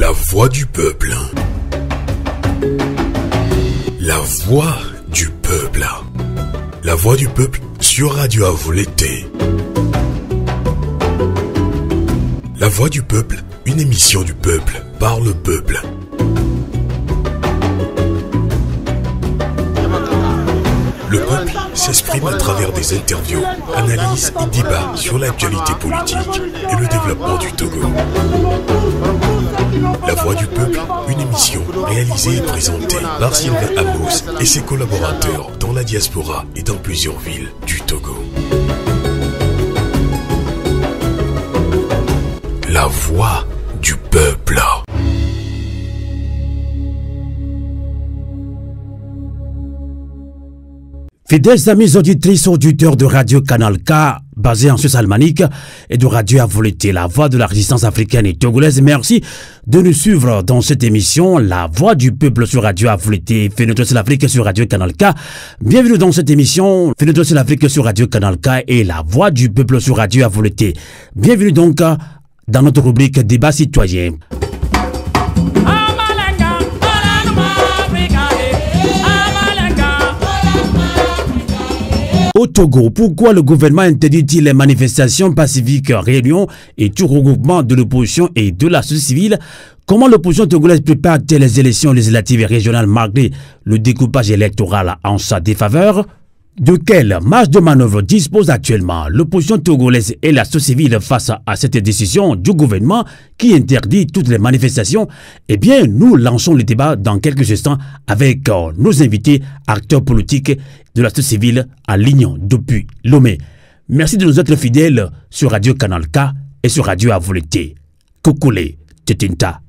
La voix du peuple. La voix du peuple. La voix du peuple sur Radio Avoleté. La voix du peuple, une émission du peuple par le peuple. Le peuple s'exprime à travers des interviews, analyses et débats sur l'actualité politique et le développement du Togo. La voix du peuple, une émission réalisée et présentée par Sylvain Amos et ses collaborateurs dans la diaspora et dans plusieurs villes du Togo. La voix du peuple. Fidèles amis auditrices, auditeurs de Radio Canal K, basé en Suisse alémanique, et de Radio Avoleté, la voix de la résistance africaine et togolaise, merci de nous suivre dans cette émission, La voix du peuple sur Radio Avoleté, Fenêtre sur l'Afrique sur Radio Canal K. Bienvenue dans cette émission, Fenêtre sur l'Afrique sur Radio Canal K et La voix du peuple sur Radio Avoleté. Bienvenue donc dans notre rubrique Débat citoyen. Au Togo, pourquoi le gouvernement interdit-il les manifestations pacifiques, réunions et tout regroupement de l'opposition et de la société civile? Comment l'opposition togolaise prépare-t-elle les élections législatives et régionales malgré le découpage électoral en sa défaveur? De quelle marge de manœuvre dispose actuellement l'opposition togolaise et la société civile face à cette décision du gouvernement qui interdit toutes les manifestations? Eh bien, nous lançons le débat dans quelques instants avec nos invités, acteurs politiques de la société civile en ligne depuis Lomé. Merci de nous être fidèles sur Radio Canal K et sur Radio Avoleté. Kokole, Tetinta.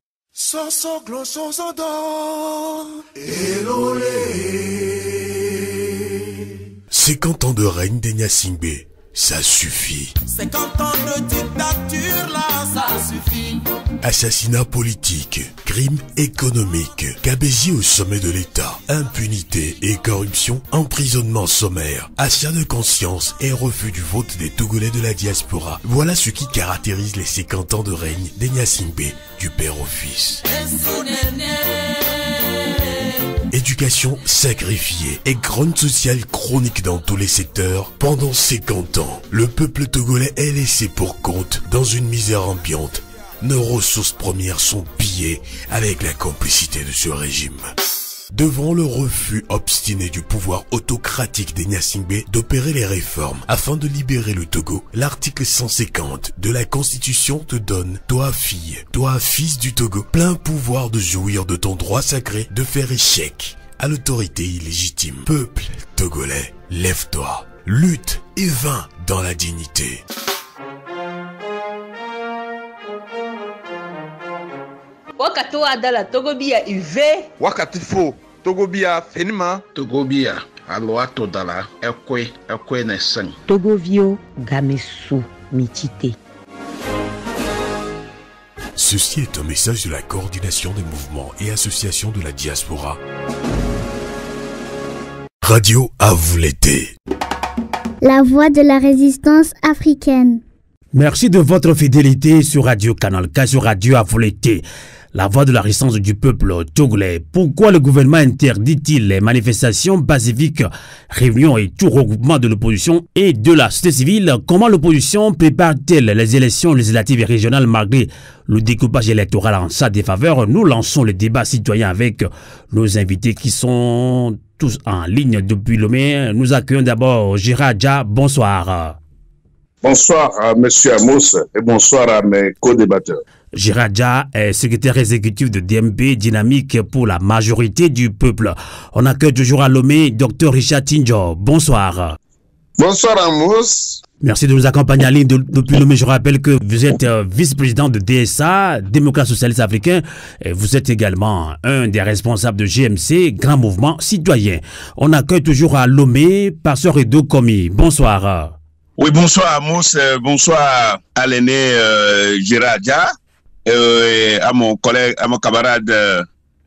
50 ans de règne des Gnassingbé, ça suffit. 50 ans de dictature, là, ça suffit. Assassinat politique, crimes économiques, cabésie au sommet de l'État, impunité et corruption, emprisonnement sommaire, achat de conscience et refus du vote des Togolais de la diaspora. Voilà ce qui caractérise les 50 ans de règne des Gnassingbé, du père au fils. Éducation sacrifiée et grogne sociale chronique dans tous les secteurs. Pendant 50 ans, le peuple togolais est laissé pour compte dans une misère ambiante. Nos ressources premières sont pillées avec la complicité de ce régime. Devant le refus obstiné du pouvoir autocratique des Gnassingbé d'opérer les réformes afin de libérer le Togo, l'article 150 de la Constitution te donne, toi fille, toi fils du Togo, plein pouvoir de jouir de ton droit sacré de faire échec à l'autorité illégitime. Peuple togolais, lève-toi, lutte et vains dans la dignité. Wakati adala Togobia ive. Wakati fo Togobia fenima. Togobia aloa todala ekwe nesen. Togovio gamesu mitite. Ceci est un message de la coordination des mouvements et associations de la diaspora. Radio Avoleté. La voix de la résistance africaine. Merci de votre fidélité sur Radio Canal K, sur Radio Avoleté. La voix de la résistance du peuple togolais. Pourquoi le gouvernement interdit-il les manifestations pacifiques, réunions et tout regroupement de l'opposition et de la société civile? Comment l'opposition prépare-t-elle les élections législatives et régionales malgré le découpage électoral en sa défaveur? Nous lançons le débat citoyen avec nos invités qui sont tous en ligne depuis Lomé. Nous accueillons d'abord Gérard Dja. Bonsoir. Bonsoir à M. Amos et bonsoir à mes co-débatteurs. Gérard Dja est secrétaire exécutif de DMP Dynamique pour la majorité du peuple. On accueille toujours à Lomé Dr Richard Tinjo. Bonsoir. Bonsoir Amos. Merci de nous accompagner en ligne depuis Lomé. Je rappelle que vous êtes vice-président de DSA, Démocrate Socialiste Africain, et vous êtes également un des responsables de GMC, Grand Mouvement Citoyen. On accueille toujours à Lomé Pasteur Edo Komi. Bonsoir. Oui, bonsoir Amos, bonsoir à l'aîné Gérard Dja, à mon collègue, à mon camarade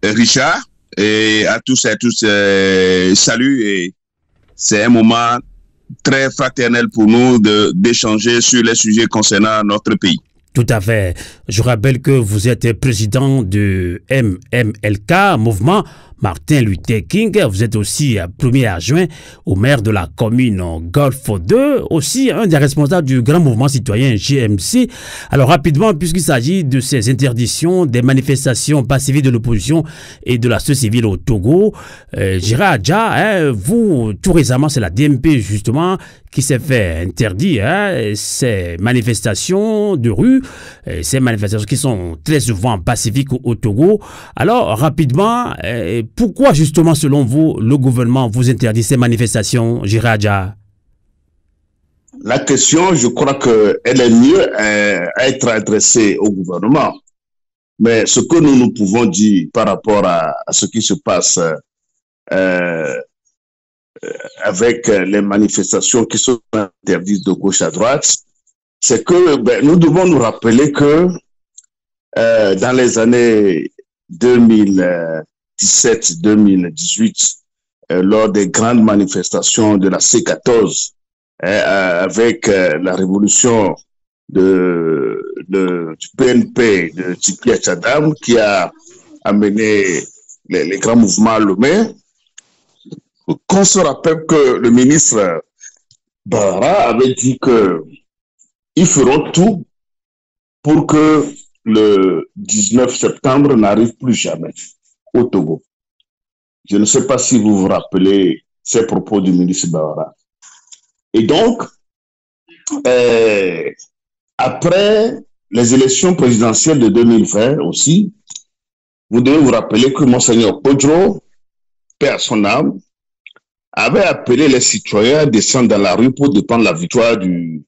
Richard, et à tous et tous, salut. Et c'est un moment très fraternel pour nous d'échanger sur les sujets concernant notre pays. Tout à fait. Je rappelle que vous êtes président de MMLK, Mouvement Martin Luther King. Vous êtes aussi premier adjoint au maire de la commune Golfe 2, aussi un des responsables du grand mouvement citoyen GMC. Alors rapidement, puisqu'il s'agit de ces interdictions, des manifestations pacifiques de l'opposition et de la société civile au Togo, Gérard Adja, vous, tout récemment, c'est la DMP justement qui s'est fait interdire ces manifestations de rue, ces manifestations qui sont très souvent pacifiques au Togo. Alors, rapidement, pourquoi justement, selon vous, le gouvernement vous interdit ces manifestations, Gérard Adja? La question, je crois qu'elle est mieux à être adressée au gouvernement. Mais ce que nous pouvons dire par rapport à ce qui se passe avec les manifestations qui sont interdites de gauche à droite, c'est que nous devons nous rappeler que dans les années 2017-2018, lors des grandes manifestations de la C14, avec la révolution du PNP de Tipi Tchadam qui a amené les grands mouvements Lomé, qu'on se rappelle que le ministre Barara avait dit qu'ils feront tout pour que le 19 septembre n'arrive plus jamais au Togo. Je ne sais pas si vous vous rappelez ces propos du ministre Barara. Et donc, après les élections présidentielles de 2020 aussi, vous devez vous rappeler que Monseigneur Kodjo, paix à son âme, avait appelé les citoyens à descendre dans la rue pour défendre la victoire du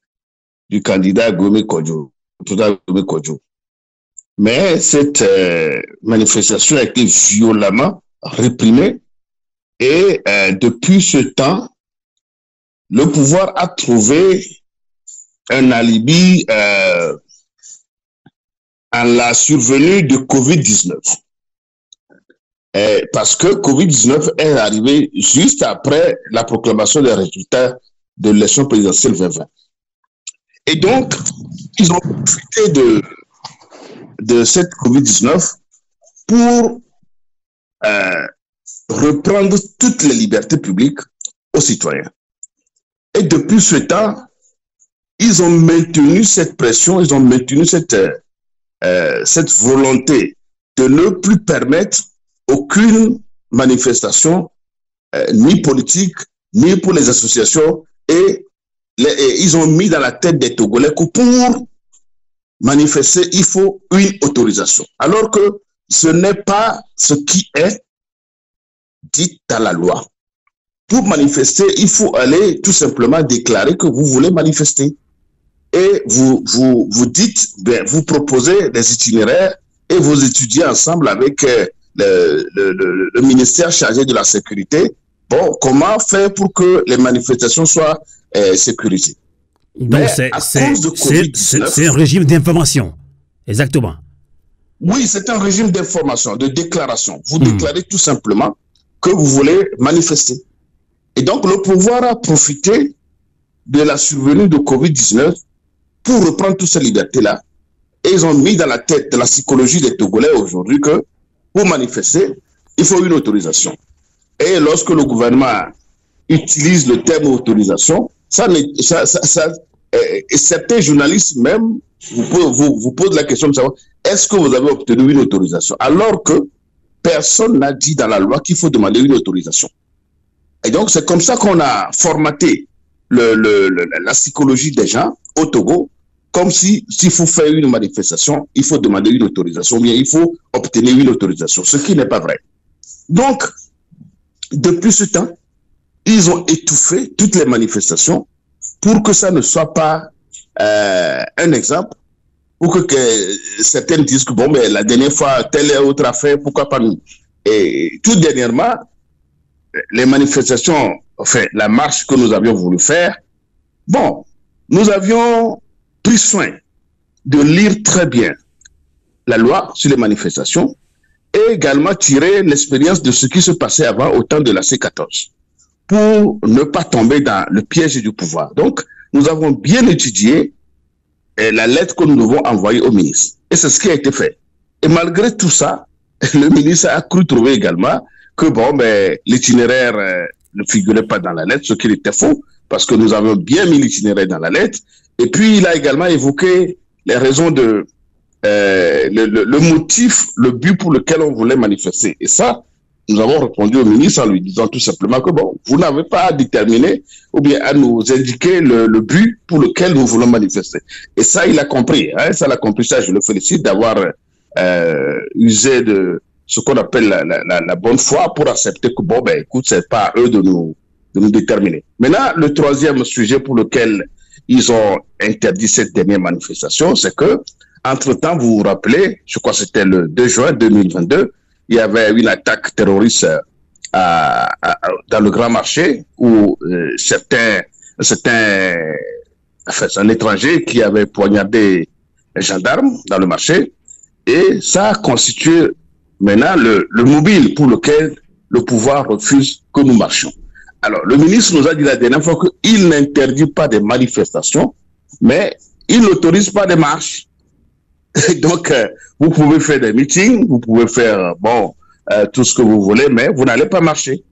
candidat Gomé Kodjo. Mais cette manifestation a été violemment réprimée et depuis ce temps, le pouvoir a trouvé un alibi en la survenue de Covid-19. Parce que Covid-19 est arrivé juste après la proclamation des résultats de l'élection présidentielle 2020. Et donc, ils ont profité de cette Covid-19 pour reprendre toutes les libertés publiques aux citoyens. Et depuis ce temps, ils ont maintenu cette pression, ils ont maintenu cette volonté de ne plus permettre aucune manifestation, ni politique, ni pour les associations, et ils ont mis dans la tête des Togolais que pour manifester, il faut une autorisation. Alors que ce n'est pas ce qui est dit dans la loi. Pour manifester, il faut aller tout simplement déclarer que vous voulez manifester. Et vous dites, vous proposez des itinéraires et vous étudiez ensemble avec le ministère chargé de la sécurité. Bon, comment faire pour que les manifestations soient sécurisées? Donc c'est un régime d'information, exactement. Oui, c'est un régime d'information, de déclaration. Vous déclarez tout simplement que vous voulez manifester. Et donc le pouvoir a profité de la survenue de Covid-19 pour reprendre toutes ces libertés-là. Et ils ont mis dans la tête de la psychologie des Togolais aujourd'hui que pour manifester, il faut une autorisation. Et lorsque le gouvernement utilise le terme autorisation, certains journalistes même vous posent la question de savoir est-ce que vous avez obtenu une autorisation? Alors que personne n'a dit dans la loi qu'il faut demander une autorisation. Et donc c'est comme ça qu'on a formaté la psychologie des gens au Togo, comme s'il faut faire une manifestation, il faut demander une autorisation, ou bien il faut obtenir une autorisation, ce qui n'est pas vrai. Donc, depuis ce temps, ils ont étouffé toutes les manifestations pour que ça ne soit pas un exemple, pour que certains disent que bon, mais la dernière fois, telle et autre affaire, pourquoi pas nous? Et tout dernièrement, les manifestations, enfin, la marche que nous avions voulu faire, bon, nous avions pris soin de lire très bien la loi sur les manifestations et également tirer l'expérience de ce qui se passait avant au temps de la C14 pour ne pas tomber dans le piège du pouvoir. Donc, nous avons bien étudié la lettre que nous devons envoyer au ministre. Et c'est ce qui a été fait. Et malgré tout ça, le ministre a cru trouver également que bon, l'itinéraire ne figurait pas dans la lettre, ce qui était faux, parce que nous avons bien mis l'itinéraire dans la lettre. Et puis, il a également évoqué les raisons de le motif, le but pour lequel on voulait manifester. Et ça, nous avons répondu au ministre en lui disant tout simplement que bon, vous n'avez pas à déterminer ou bien à nous indiquer le but pour lequel nous voulons manifester. Et ça, il a compris. Hein, ça, il a compris. Ça, je le félicite d'avoir usé de ce qu'on appelle la bonne foi pour accepter que bon, écoute, c'est pas à eux de nous déterminer. Maintenant, le troisième sujet pour lequel ils ont interdit cette dernière manifestation, c'est que, entre-temps, vous vous rappelez, je crois que c'était le 2 juin 2022, il y avait une attaque terroriste dans le Grand Marché où c'est un étranger qui avait poignardé un gendarme dans le marché, et ça a constitué maintenant le mobile pour lequel le pouvoir refuse que nous marchions. Alors, le ministre nous a dit la dernière fois qu'il n'interdit pas des manifestations, mais il n'autorise pas des marches. Donc, vous pouvez faire des meetings, vous pouvez faire tout ce que vous voulez, mais vous n'allez pas marcher.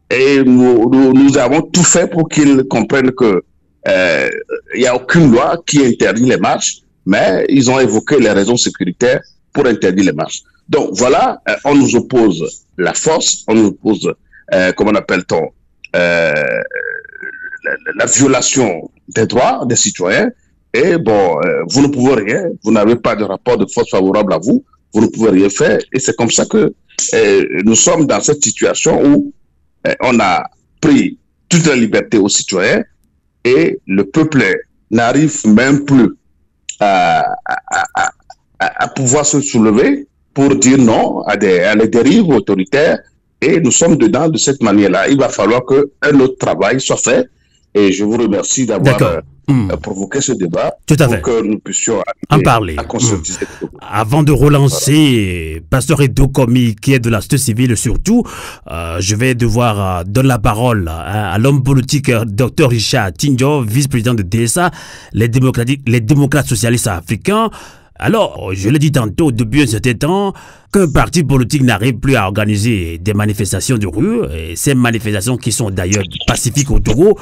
Et nous avons tout fait pour qu'ils comprennent que il n'y a aucune loi qui interdit les marches, mais ils ont évoqué les raisons sécuritaires pour interdire les marches. Donc voilà, on nous oppose la force, on nous oppose, comment appelle-t-on, la violation des droits des citoyens. Et bon, vous ne pouvez rien, vous n'avez pas de rapport de force favorable à vous, vous ne pouvez rien faire. Et c'est comme ça que nous sommes dans cette situation où on a pris toute la liberté aux citoyens et le peuple n'arrive même plus à pouvoir se soulever pour dire non à les dérives autoritaires. Et nous sommes dedans de cette manière-là. Il va falloir qu'un autre travail soit fait. Et je vous remercie d'avoir provoqué ce débat pour que nous puissions en parler. Avant de relancer Pasteur Edo Komi, qui est de la société civile surtout, je vais devoir donner la parole à l'homme politique Dr Richard Tinjo, vice-président de DSA, les démocrates socialistes africains. Alors, je l'ai dit tantôt, depuis un certain temps, qu'un parti politique n'arrive plus à organiser des manifestations de rue, et ces manifestations qui sont d'ailleurs pacifiques au Togo,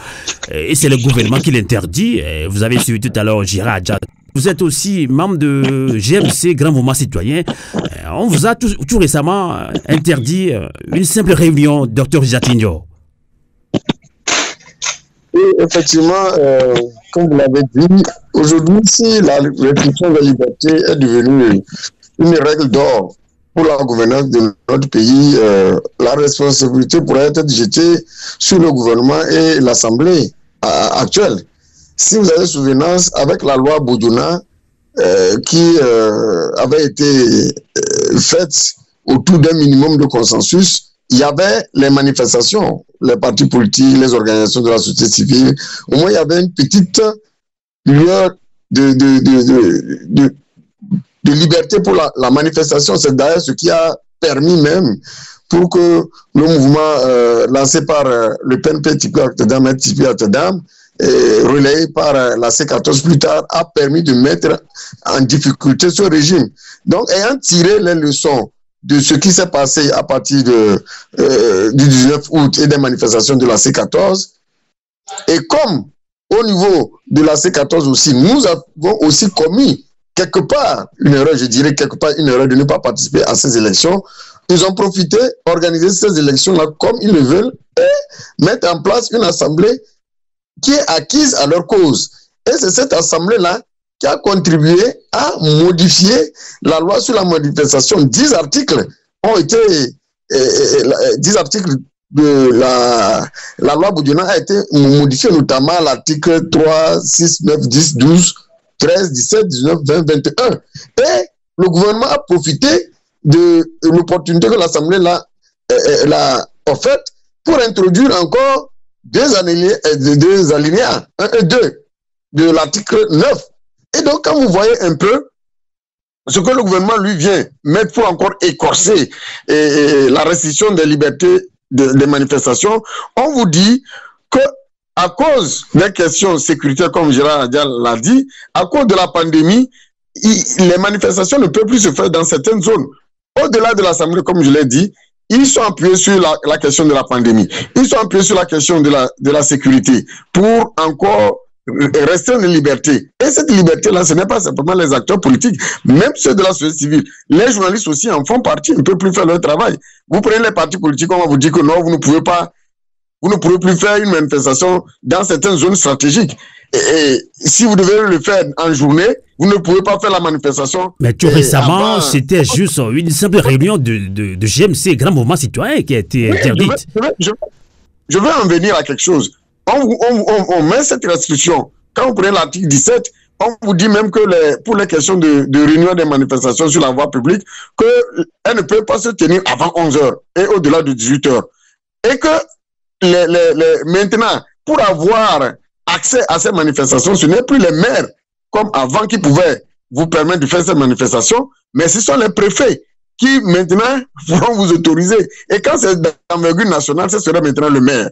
et c'est le gouvernement qui l'interdit. Vous avez suivi tout à l'heure Gérard Adja. Vous êtes aussi membre de GMC, Grand Mouvement Citoyen. On vous a tout récemment interdit une simple réunion, Dr Jatinho. Et effectivement, comme vous l'avez dit, aujourd'hui, si la restriction de la liberté est devenue une règle d'or pour la gouvernance de notre pays, la responsabilité pourrait être jetée sur le gouvernement et l'Assemblée actuelle. Si vous avez souvenance, avec la loi Boudjouna qui avait été faite autour d'un minimum de consensus, il y avait les manifestations, les partis politiques, les organisations de la société civile. Au moins, il y avait une petite lueur de liberté pour la manifestation. C'est d'ailleurs ce qui a permis même pour que le mouvement lancé par le PNP Tipi Amsterdam, relayé par la C14 plus tard, a permis de mettre en difficulté ce régime. Donc, ayant tiré les leçons de ce qui s'est passé à partir du 19 août et des manifestations de la C14. Et comme au niveau de la C14 aussi, nous avons aussi commis quelque part une erreur, je dirais quelque part une erreur de ne pas participer à ces élections, ils ont profité d'organiser ces élections-là comme ils le veulent et mettre en place une assemblée qui est acquise à leur cause. Et c'est cette assemblée-là qui a contribué à modifier la loi sur la manifestation. 10 articles ont été, 10 articles de la loi Boudjouna a été modifié, notamment l'article 3, 6, 9, 10, 12, 13, 17, 19, 20, 21. Et le gouvernement a profité de l'opportunité que l'Assemblée l'a offerte pour introduire encore deux alinéas, 1 et 2 de l'article 9. Et donc, quand vous voyez un peu ce que le gouvernement lui vient mettre pour encore écorcer la restriction des libertés des manifestations, on vous dit que à cause des questions sécuritaires, comme Gérard Adia l'a dit, à cause de la pandémie, les manifestations ne peuvent plus se faire dans certaines zones. Au-delà de l'Assemblée, comme je l'ai dit, ils sont appuyés sur la question de la pandémie. Ils sont appuyés sur la question de la sécurité pour encore restreindre les libertés. Et cette liberté-là, ce n'est pas simplement les acteurs politiques, même ceux de la société civile. Les journalistes aussi en font partie, ils ne peuvent plus faire leur travail. Vous prenez les partis politiques, on va vous dire que non, vous ne pouvez plus faire une manifestation dans certaines zones stratégiques. Et si vous devez le faire en journée, vous ne pouvez pas faire la manifestation. Mais tout récemment, c'était juste une simple réunion de GMC, Grand Mouvement Citoyen, qui a été interdite. Je veux en venir à quelque chose. On met cette restriction. Quand vous prenez l'article 17, on vous dit même que pour les questions de réunion des manifestations sur la voie publique, qu'elles ne peuvent pas se tenir avant 11 h et au-delà de 18 h. Et que maintenant, pour avoir accès à ces manifestations, ce n'est plus les maires comme avant qui pouvaient vous permettre de faire ces manifestations, mais ce sont les préfets qui maintenant vont vous autoriser. Et quand c'est d'envergure nationale, ce serait maintenant le maire.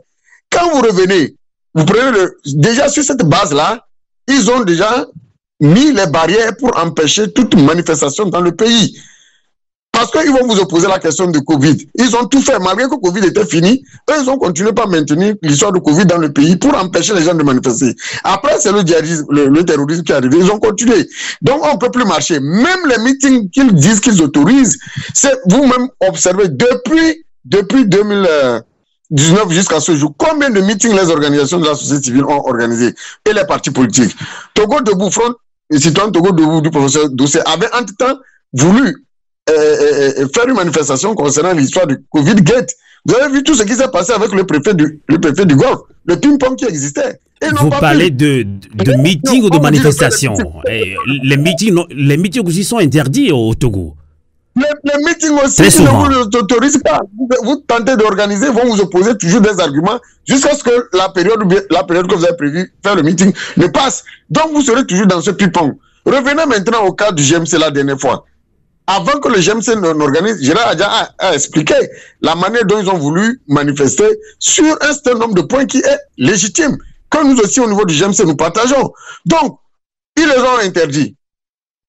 Quand vous revenez, vous prenez déjà sur cette base-là, ils ont déjà mis les barrières pour empêcher toute manifestation dans le pays. Parce qu'ils vont vous opposer la question de Covid. Ils ont tout fait, malgré que Covid était fini, eux, ils ont continué par maintenir l'histoire de Covid dans le pays pour empêcher les gens de manifester. Après, c'est le terrorisme qui est arrivé, ils ont continué. Donc, on ne peut plus marcher. Même les meetings qu'ils disent qu'ils autorisent, c'est vous-même observez depuis 2019 jusqu'à ce jour, combien de meetings les organisations de la société civile ont organisé et les partis politiques. Togo Debout, Front Citoyen Togo Debout du professeur Dossé avait entre-temps voulu faire une manifestation concernant l'histoire du Covid-Gate. Vous avez vu tout ce qui s'est passé avec le préfet du Golfe, le ping-pong qui existait. Vous parlez de meetings ou de manifestations. Les meetings aussi sont interdits au Togo. Les meetings aussi, si ne vous autorisez pas, vous tentez d'organiser, vont vous opposer toujours des arguments jusqu'à ce que la période que vous avez prévu faire le meeting ne passe. Donc vous serez toujours dans ce ping-pong. Revenons maintenant au cas du GMC la dernière fois. Avant que le GMC n'organise, Gérard Adia a expliqué la manière dont ils ont voulu manifester sur un certain nombre de points qui est légitime, que nous aussi au niveau du GMC nous partageons. Donc, ils les ont interdits.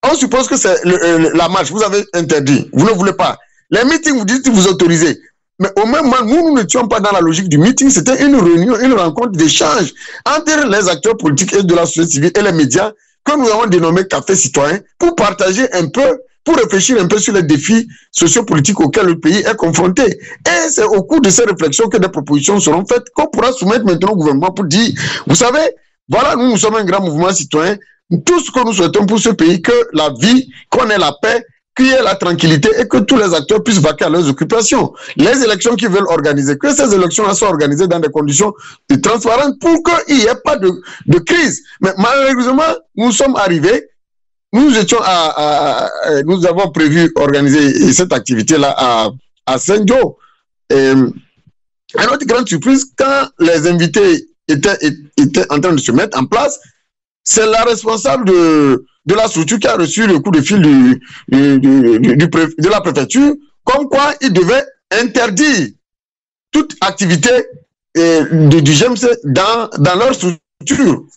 On suppose que c'est la marche, vous avez interdit, vous ne voulez pas. Les meetings, vous dites que vous autorisez. Mais au même moment, nous n'étions pas dans la logique du meeting, c'était une réunion, une rencontre d'échange entre les acteurs politiques et de la société civile et les médias que nous avons dénommé Café Citoyen pour partager un peu, pour réfléchir un peu sur les défis sociopolitiques auxquels le pays est confronté. Et c'est au cours de ces réflexions que des propositions seront faites qu'on pourra soumettre maintenant au gouvernement pour dire, vous savez, voilà, nous sommes un grand mouvement citoyen, tout ce que nous souhaitons pour ce pays, que la vie, qu'on ait la paix, qu'il y ait la tranquillité et que tous les acteurs puissent vaquer à leurs occupations. Les élections qu'ils veulent organiser, que ces élections soient organisées dans des conditions transparentes pour qu'il n'y ait pas de crise. Mais malheureusement, nous sommes arrivés, nous avons prévu organiser cette activité-là à Saint-Jo. À notre grande surprise, quand les invités étaient en train de se mettre en place, c'est la responsable de la structure qui a reçu le coup de fil de la préfecture, comme quoi il devait interdire toute activité du GMC dans leur structure.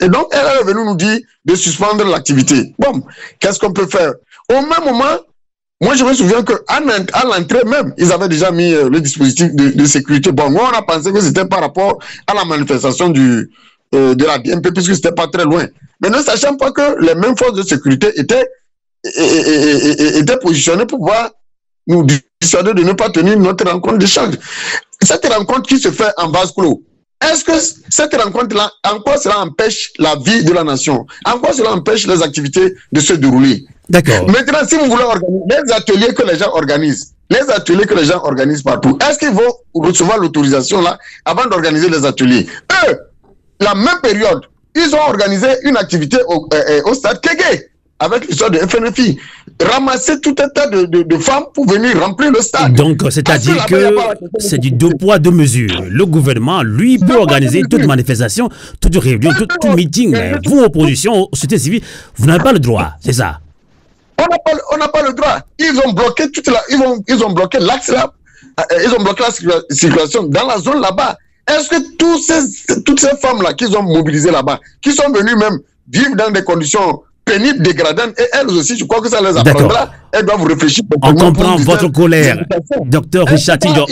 Et donc, elle est venue nous dire de suspendre l'activité. Bon, qu'est-ce qu'on peut faire? Au même moment, moi je me souviens qu'à l'entrée même, ils avaient déjà mis le dispositif de sécurité. Bon, moi on a pensé que c'était par rapport à la manifestation de la DMP, puisque c'était pas très loin. Mais ne sachant pas que les mêmes forces de sécurité étaient positionnées pour pouvoir nous dissuader de ne pas tenir notre rencontre d'échange. Cette rencontre qui se fait en vase clos, est-ce que cette rencontre-là, en quoi cela empêche la vie de la nation? En quoi cela empêche les activités de se dérouler? D'accord. Maintenant, si vous voulez organiser les ateliers que les gens organisent, partout, est-ce qu'ils vont recevoir l'autorisation là avant d'organiser les ateliers? Eux, la même période, ils ont organisé une activité au stade Kégué avec l'histoire de FNFI. Ramasser tout un tas de femmes pour venir remplir le stade. Donc, c'est-à-dire que c'est du deux poids, deux mesures. Le gouvernement, lui, peut organiser toute manifestation, toute réunion, tout meeting. Mais vous, opposition, société civile, vous n'avez pas le droit, c'est ça? On n'a pas le droit. Ils ont bloqué ils ont bloqué l'axe là. Ils ont bloqué la circulation dans la zone là-bas. Est-ce que toutes ces femmes-là qui sont mobilisées là-bas, qui sont venues même vivre dans des conditions pénibles, dégradantes, et elles aussi, je crois que ça les apprendra, elles doivent réfléchir. On comprend votre colère, docteur Richard Tidjo.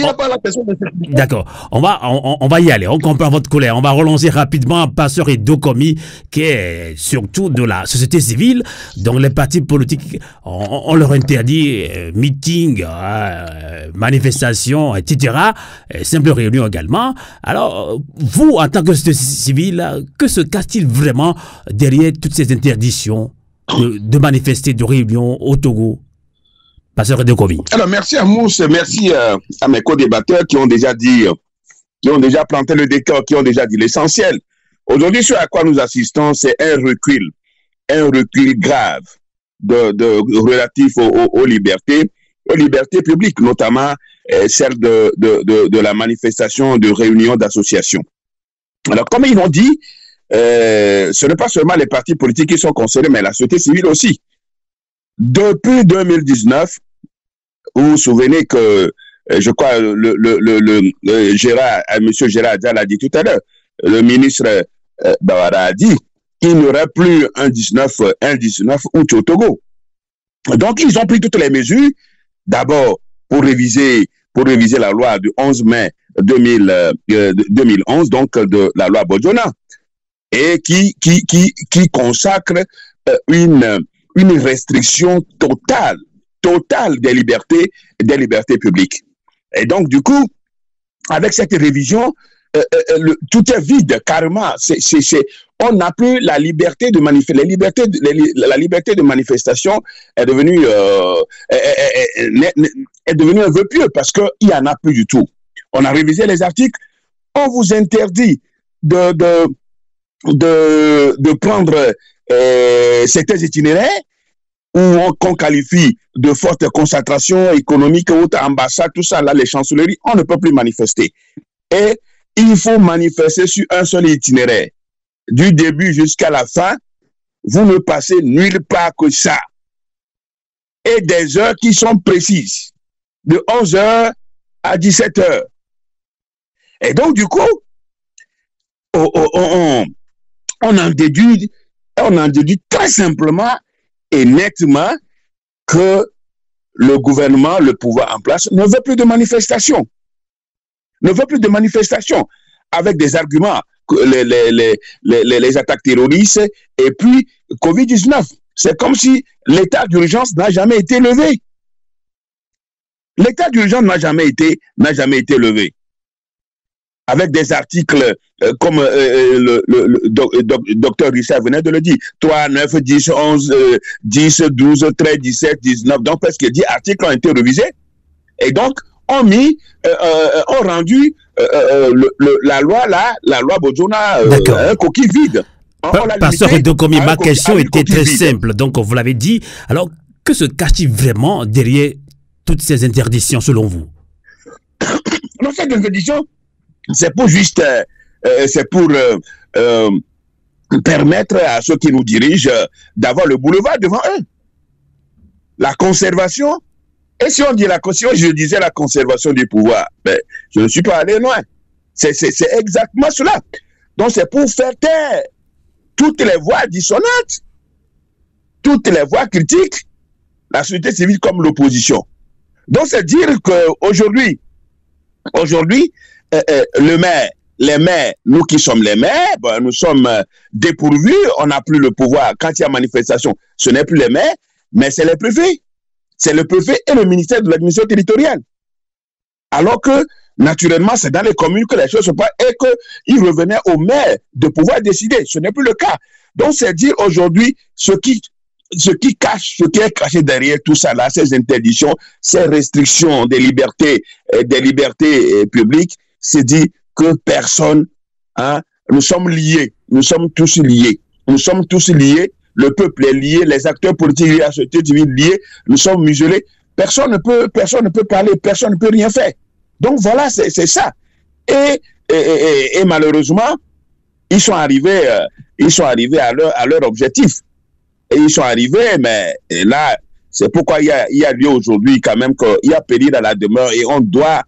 D'accord, on va y aller, on comprend votre colère. On va relancer rapidement Pasteur Edo Komi, qui est surtout de la société civile, dont les partis politiques, on leur interdit meeting, manifestations, etc., simple réunion également. Alors, vous, en tant que société civile, que se cache-t-il vraiment derrière toutes ces interdictions de manifester, de réunions au Togo? Pasteur Edo Komi. Alors, merci à Mousse, merci à mes co-débatteurs qui ont déjà dit, qui ont déjà planté le décor, qui ont déjà dit l'essentiel. Aujourd'hui, ce à quoi nous assistons, c'est un recul grave relatif aux libertés publiques, notamment celle de la manifestation, de réunion d'associations. Alors, comme ils l'ont dit, ce n'est pas seulement les partis politiques qui sont concernés, mais la société civile aussi. Depuis 2019, vous vous souvenez que, je crois, M. Gérard Dia l'a dit tout à l'heure, le ministre Bawara a dit qu'il n'y aurait plus un 19 août au Togo. Donc, ils ont pris toutes les mesures, d'abord pour réviser la loi du 11 mai 2011, donc de la loi Bodjona, et qui consacre une restriction totale des libertés publiques. Et donc, du coup, avec cette révision, tout est vide, carrément. On n'a plus la liberté de manifester. La liberté de manifestation est devenue un vœu pieux parce qu'il n'y en a plus du tout. On a révisé les articles. On vous interdit de prendre certains itinéraires qu'on qualifie de forte concentration économique, haute ambassade, tout ça, là, les chancelleries, on ne peut plus manifester. Et il faut manifester sur un seul itinéraire. Du début jusqu'à la fin, vous ne passez nulle part que ça. Et des heures qui sont précises, de 11h à 17h. Et donc, du coup, on en déduit très simplement et nettement que le gouvernement, le pouvoir en place, ne veut plus de manifestations. Ne veut plus de manifestations avec des arguments, les attaques terroristes et puis Covid-19. C'est comme si l'état d'urgence n'a jamais été levé. L'état d'urgence n'a jamais été levé. Avec des articles comme le docteur Richard venait de le dire, 3, 9, 10, 11, 10, 12, 13, 17, 19, donc presque 10 articles ont été révisés et donc ont rendu la loi Bodjona un coquille vide. Pasteur Edo Komi, ma question était très simple, donc vous l'avez dit. Alors, que se cache-t-il vraiment derrière toutes ces interdictions selon vous? Non, cette interdiction, c'est pour permettre à ceux qui nous dirigent d'avoir le boulevard devant eux. La conservation, et si on dit je disais la conservation du pouvoir, ben, je ne suis pas allé loin. C'est exactement cela. Donc c'est pour faire taire toutes les voix dissonantes, toutes les voix critiques, la société civile comme l'opposition. Donc c'est dire qu'aujourd'hui, les maires, nous qui sommes les maires, ben, nous sommes dépourvus, on n'a plus le pouvoir. Quand il y a manifestation, ce n'est plus les maires, mais c'est les préfets. C'est le préfet et le ministère de l'administration territoriale. Alors que, naturellement, c'est dans les communes que les choses se passent et qu'il revenait aux maires de pouvoir décider. Ce n'est plus le cas. Donc, c'est dire aujourd'hui ce qui est caché derrière tout ça là, ces interdictions, ces restrictions des libertés publiques, c'est dire que personne, nous sommes liés, nous sommes tous liés, le peuple est lié, les acteurs politiques liés, la société civile liée, nous sommes muselés, personne ne peut parler, personne ne peut rien faire. Donc voilà, c'est ça. Et malheureusement, ils sont arrivés à leur objectif. Et ils sont arrivés, mais là, c'est pourquoi il y a lieu aujourd'hui quand même qu'il y a péril à la demeure et on doit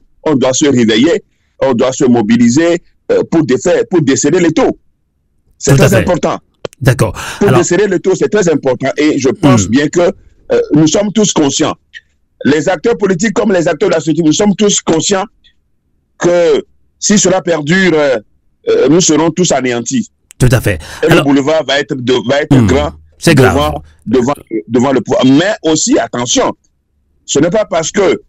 se réveiller, on doit se mobiliser pour desserrer les taux. C'est très important. D'accord. Pour desserrer les taux, c'est très important. Et je pense bien que nous sommes tous conscients. Les acteurs politiques comme les acteurs de la société, nous sommes tous conscients que si cela perdure, nous serons tous anéantis. Tout à fait. Et le boulevard va être grand devant le pouvoir. Mais aussi, attention, ce n'est pas parce que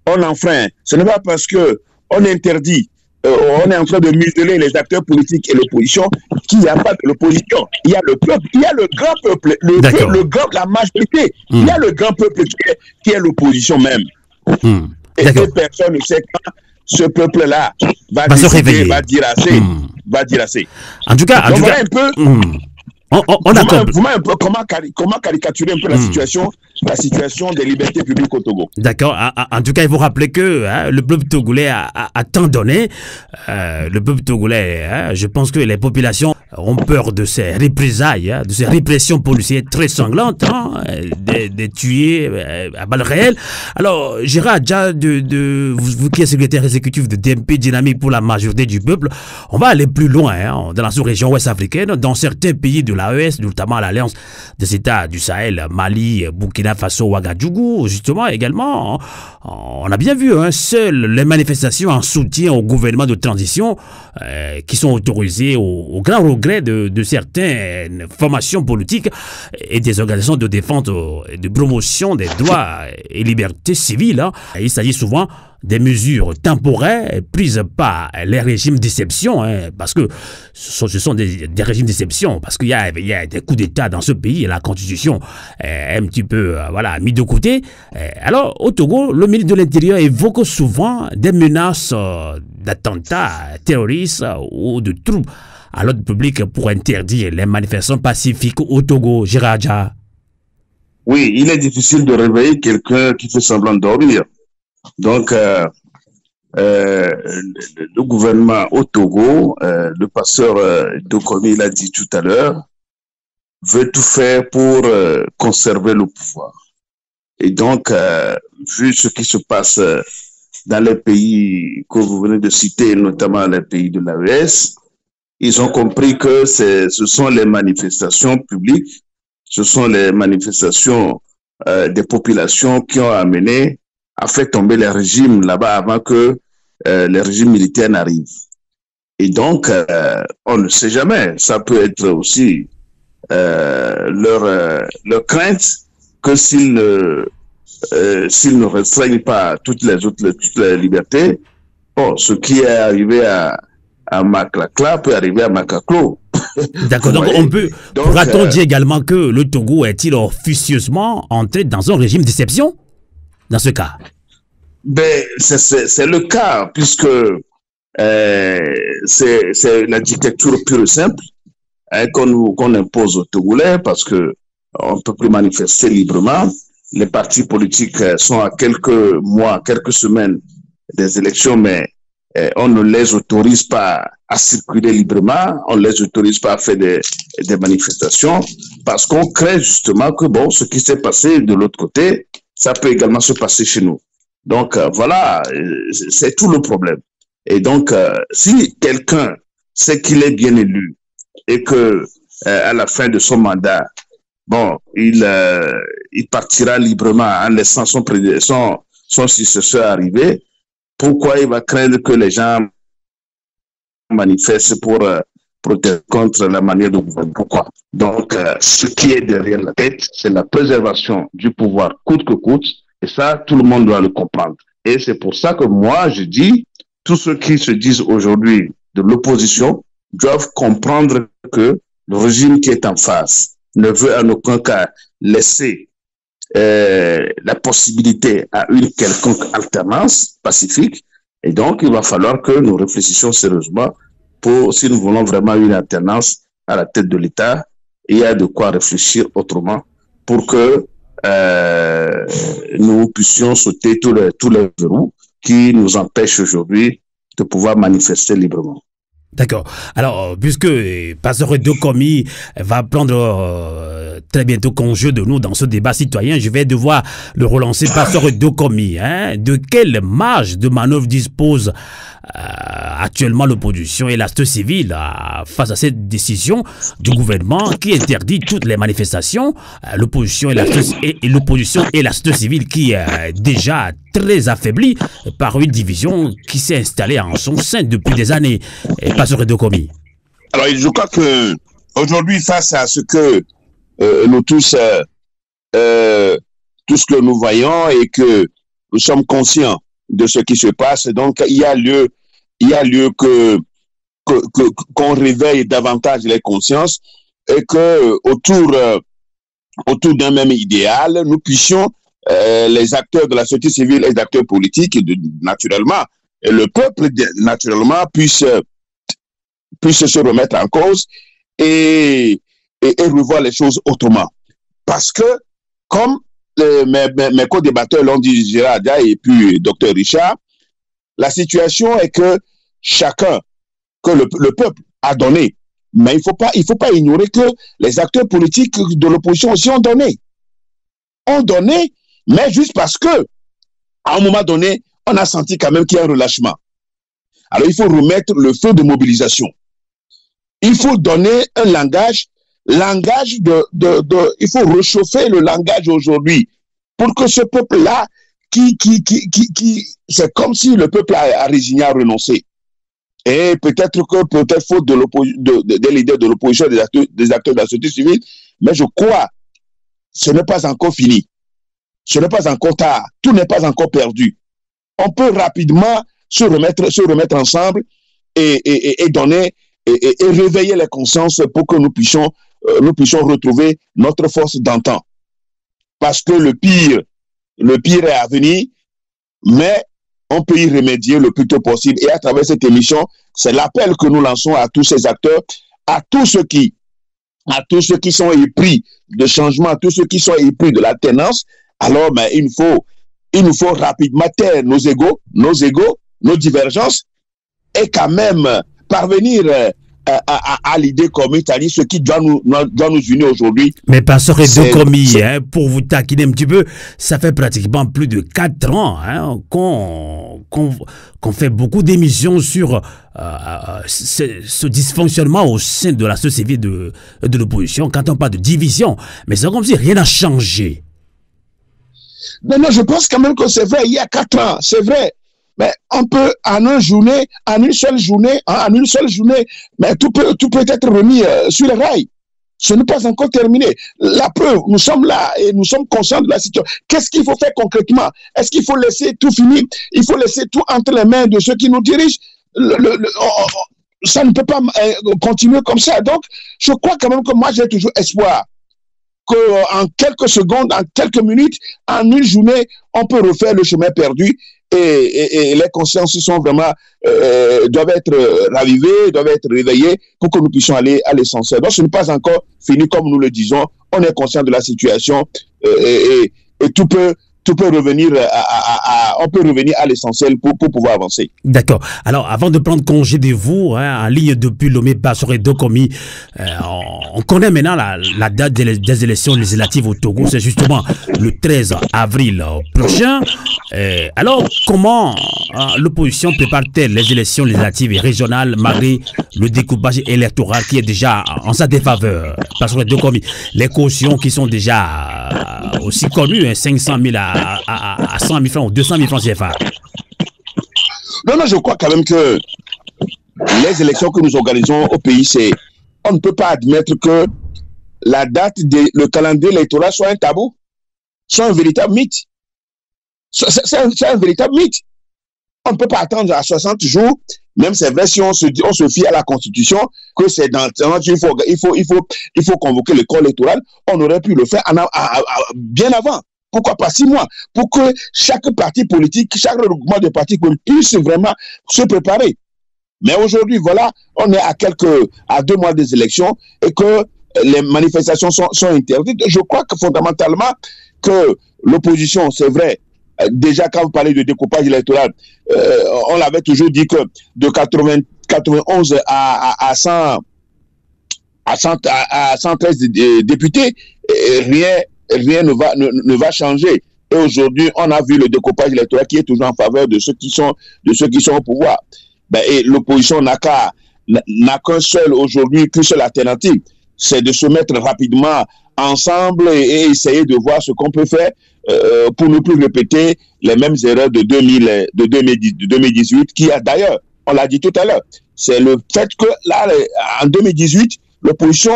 on enfreint, ce n'est pas parce que on interdit, on est en train de museler les acteurs politiques et l'opposition qu'il n'y a pas de l'opposition. Il y a le peuple, il y a le grand peuple, la majorité. Il y a le grand peuple qui est l'opposition même. Et que personne ne sait quand ce peuple-là va décider, va dire assez. En tout cas, voilà un peu. Vous m'avez un peu comment caricaturer un peu la situation des libertés publiques au Togo. D'accord. En tout cas, il faut rappeler que le peuple togolais a tant donné. Le peuple togolais, je pense que les populations ont peur de ces représailles, de ces répressions policières très sanglantes, des tués à balles réelles. Alors, Gérard Adja, vous qui êtes secrétaire exécutif de DMP Dynamique pour la majorité du peuple, on va aller plus loin dans la sous-région ouest africaine, dans certains pays de l'AES, notamment l'Alliance des États du Sahel, Mali, Burkina Faso, Ouagadougou, justement également. On a bien vu, seules les manifestations en soutien au gouvernement de transition qui sont autorisées au grand regret de certaines formations politiques et des organisations de défense et de promotion des droits et libertés civiles. Il s'agit souvent des mesures temporaires prises par les régimes d'exception, parce que ce sont des régimes d'exception, parce qu'il y a des coups d'État dans ce pays et la Constitution est un petit peu mis de côté. Alors, au Togo, le ministre de l'Intérieur évoque souvent des menaces d'attentats terroristes ou de troubles à l'ordre public pour interdire les manifestations pacifiques au Togo. Gérard Adja. Oui, il est difficile de réveiller quelqu'un qui fait semblant de dormir. Donc, le gouvernement au Togo, le pasteur Dokomi l'a dit tout à l'heure, veut tout faire pour conserver le pouvoir. Et donc, vu ce qui se passe dans les pays que vous venez de citer, notamment les pays de l'AES, ils ont compris que ce sont les manifestations publiques, ce sont les manifestations des populations qui ont amené à faire tomber les régimes là-bas avant que les régimes militaires n'arrivent. Et donc, on ne sait jamais. Ça peut être aussi leur crainte que s'ils ne restreignent pas toutes les libertés, ce qui est arrivé à Maklakla peut arriver à Makaklo. D'accord, donc pourra-t-on dire également que le Togo est-il officieusement entré dans un régime d'exception dans ce cas? Ben, c'est le cas, puisque c'est la dictature pure et simple qu'on impose aux Togolais, parce que on ne peut plus manifester librement. Les partis politiques sont à quelques mois, quelques semaines des élections, mais on ne les autorise pas à circuler librement, on ne les autorise pas à faire des manifestations, parce qu'on crée justement que ce qui s'est passé de l'autre côté, ça peut également se passer chez nous. Donc voilà, c'est tout le problème. Et donc, si quelqu'un sait qu'il est bien élu et que à la fin de son mandat, il partira librement en laissant son successeur arriver, pourquoi il va craindre que les gens manifestent pour protéger contre la manière de gouverner? Pourquoi? Donc, ce qui est derrière la tête, c'est la préservation du pouvoir coûte que coûte, et ça, tout le monde doit le comprendre. Et c'est pour ça que moi, je dis, tous ceux qui se disent aujourd'hui de l'opposition doivent comprendre que le régime qui est en face ne veut en aucun cas laisser la possibilité à une quelconque alternance pacifique. Et donc, il va falloir que nous réfléchissions sérieusement si nous voulons vraiment une alternance à la tête de l'État. Il y a de quoi réfléchir autrement pour que nous puissions sauter tous les verrous qui nous empêchent aujourd'hui de pouvoir manifester librement. D'accord. Alors, puisque Pasteur Dokomi va prendre très bientôt congé de nous dans ce débat citoyen, je vais devoir le relancer. Pasteur Dokomi, de quelle marge de manœuvre dispose actuellement l'opposition et la société civile face à cette décision du gouvernement qui interdit toutes les manifestations, l'opposition et la société civile qui est déjà très affaiblie par une division qui s'est installée en son sein depuis des années. Pasteur Dokomi. Alors, je crois que aujourd'hui, face à ce que nous tous, tout ce que nous voyons et que nous sommes conscients de ce qui se passe, donc il y a lieu qu'on réveille davantage les consciences et que autour d'un même idéal, nous puissions les acteurs de la société civile, les acteurs politiques, naturellement, et le peuple naturellement puisse se remettre en cause et revoir les choses autrement. Parce que, comme mes co-débatteurs l'ont dit, Gérard Dia et puis Dr Richard, la situation est que chacun, que le peuple a donné, mais il faut pas ignorer que les acteurs politiques de l'opposition aussi ont donné. Ont donné, mais juste parce que, à un moment donné, on a senti quand même qu'il y a un relâchement. Alors, il faut remettre le feu de mobilisation. Il faut donner un langage il faut réchauffer le langage aujourd'hui pour que ce peuple-là, c'est comme si le peuple a résigné à renoncer. Et peut-être faute des leaders de l'opposition, des acteurs de la société civile, mais je crois que ce n'est pas encore fini. Ce n'est pas encore tard. Tout n'est pas encore perdu. On peut rapidement se remettre ensemble et donner et réveiller les consciences pour que nous puissions retrouver notre force d'antan. Parce que le pire est à venir, mais on peut y remédier le plus tôt possible. Et à travers cette émission, c'est l'appel que nous lançons à tous ces acteurs, à tous ceux qui sont épris de changement, à tous ceux qui sont épris de la ténance. Alors, il nous faut rapidement taire nos égos, nos divergences, et quand même parvenir à l'idée commune, c'est-à-dire ce qui doit nous unir aujourd'hui. Mais Pasteur Dokomi, pour vous taquiner un petit peu, ça fait pratiquement plus de 4 ans qu'on fait beaucoup d'émissions sur ce dysfonctionnement au sein de la société de l'opposition, quand on parle de division. Mais c'est comme si rien n'a changé. Non, je pense quand même que c'est vrai, il y a 4 ans, c'est vrai. Mais on peut, en une seule journée, mais tout peut être remis sur les rails. Ce n'est pas encore terminé. La preuve, nous sommes là et nous sommes conscients de la situation. Qu'est-ce qu'il faut faire concrètement? Est-ce qu'il faut laisser tout finir? Il faut laisser tout entre les mains de ceux qui nous dirigent? Ça ne peut pas continuer comme ça. Donc, je crois quand même que moi, j'ai toujours espoir qu'en quelques secondes, en quelques minutes, en une journée, on peut refaire le chemin perdu et les consciences doivent être ravivées, doivent être réveillées pour que nous puissions aller à l'essentiel. Donc, ce n'est pas encore fini comme nous le disons. On est conscient de la situation et tout peut revenir on peut revenir à l'essentiel pour pouvoir avancer. D'accord. Alors, avant de prendre congé de vous, en ligne depuis Lomé, Pasteur Dokomi, on connaît maintenant la date des élections législatives au Togo. C'est justement le 13 avril prochain. Alors, comment l'opposition prépare-t-elle les élections législatives et régionales malgré le découpage électoral qui est déjà en sa défaveur? Pasteur Dokomi, les cautions qui sont déjà aussi connues, 500 000 à 100 000 francs ou 200 000 francs CFA. Non, je crois quand même que les élections que nous organisons au pays, on ne peut pas admettre que la date, le calendrier électoral soit un tabou, soit un véritable mythe. C'est un véritable mythe. On ne peut pas attendre à 60 jours, même c'est vrai si on se fie à la Constitution, que c'est il faut convoquer le corps électoral. On aurait pu le faire bien avant. Pourquoi pas 6 mois? Pour que chaque parti politique, chaque regroupement de partis politiques puisse vraiment se préparer. Mais aujourd'hui, voilà, on est à 2 mois des élections et que les manifestations sont interdites. Je crois que fondamentalement, que l'opposition, c'est vrai, déjà quand vous parlez de découpage électoral, on l'avait toujours dit que de 95 91 à 113 députés, rien ne va changer. Et aujourd'hui, on a vu le découpage électoral qui est toujours en faveur de ceux qui sont au pouvoir. Et l'opposition n'a qu'une seule alternative, c'est de se mettre rapidement ensemble et essayer de voir ce qu'on peut faire pour ne plus répéter les mêmes erreurs de 2018, qui a d'ailleurs, on l'a dit tout à l'heure, c'est le fait que là, en 2018, l'opposition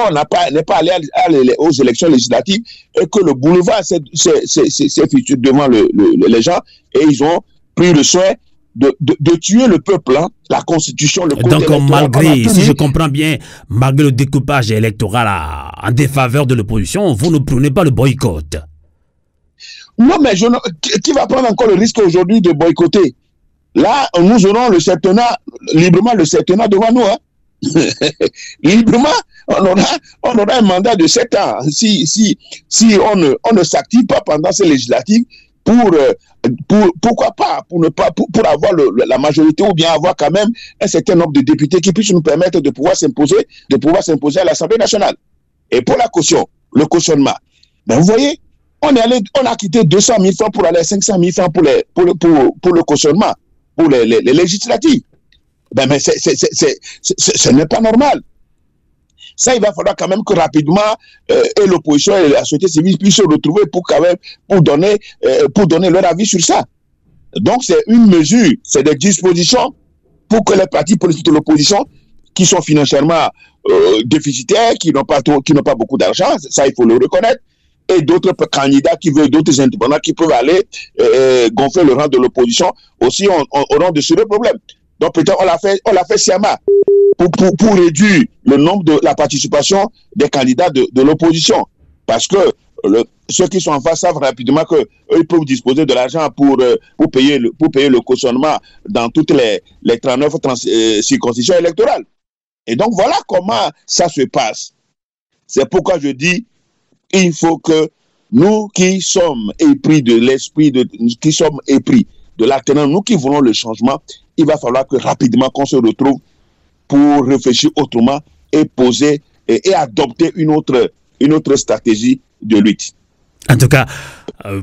n'est pas allée aux élections législatives et que le boulevard s'est fichu devant les gens et ils ont pris le soin de tuer le peuple, hein, la constitution, le code électoral. Donc malgré, si je comprends bien, malgré le découpage électoral en défaveur de l'opposition, vous ne prenez pas le boycott? Non, mais qui va prendre encore le risque aujourd'hui de boycotter? Là, nous aurons librement le septennat devant nous, hein. Librement, on aura un mandat de 7 ans. Si on ne s'active pas pendant ces législatives pourquoi pas, pour avoir la majorité ou bien avoir quand même un certain nombre de députés qui puissent nous permettre de pouvoir s'imposer à l'Assemblée nationale. Et pour la caution, le cautionnement, vous voyez, on a quitté 200 000 francs pour aller à 500 000 francs pour le cautionnement, pour les législatives. Mais ce n'est pas normal. Ça, il va falloir quand même que rapidement et l'opposition et la société civile puissent se retrouver pour donner leur avis sur ça. Donc c'est une mesure, c'est des dispositions pour que les partis politiques de l'opposition qui sont financièrement déficitaires, qui n'ont pas beaucoup d'argent, ça il faut le reconnaître, et d'autres candidats d'autres indépendants qui peuvent aller gonfler le rang de l'opposition aussi auront de sérieux problèmes. Donc peut-être on l'a fait sciemment pour réduire le nombre de la participation des candidats de l'opposition. Parce que ceux qui sont en face savent rapidement qu'eux peuvent disposer de l'argent pour payer le cautionnement dans toutes les 39 circonscriptions électorales. Et donc voilà comment ça se passe. C'est pourquoi je dis, il faut que nous qui sommes épris de l'esprit, qui sommes épris de l'alternance, nous qui voulons le changement, il va falloir que rapidement qu'on se retrouve pour réfléchir autrement et poser et adopter une autre stratégie de lutte. En tout cas,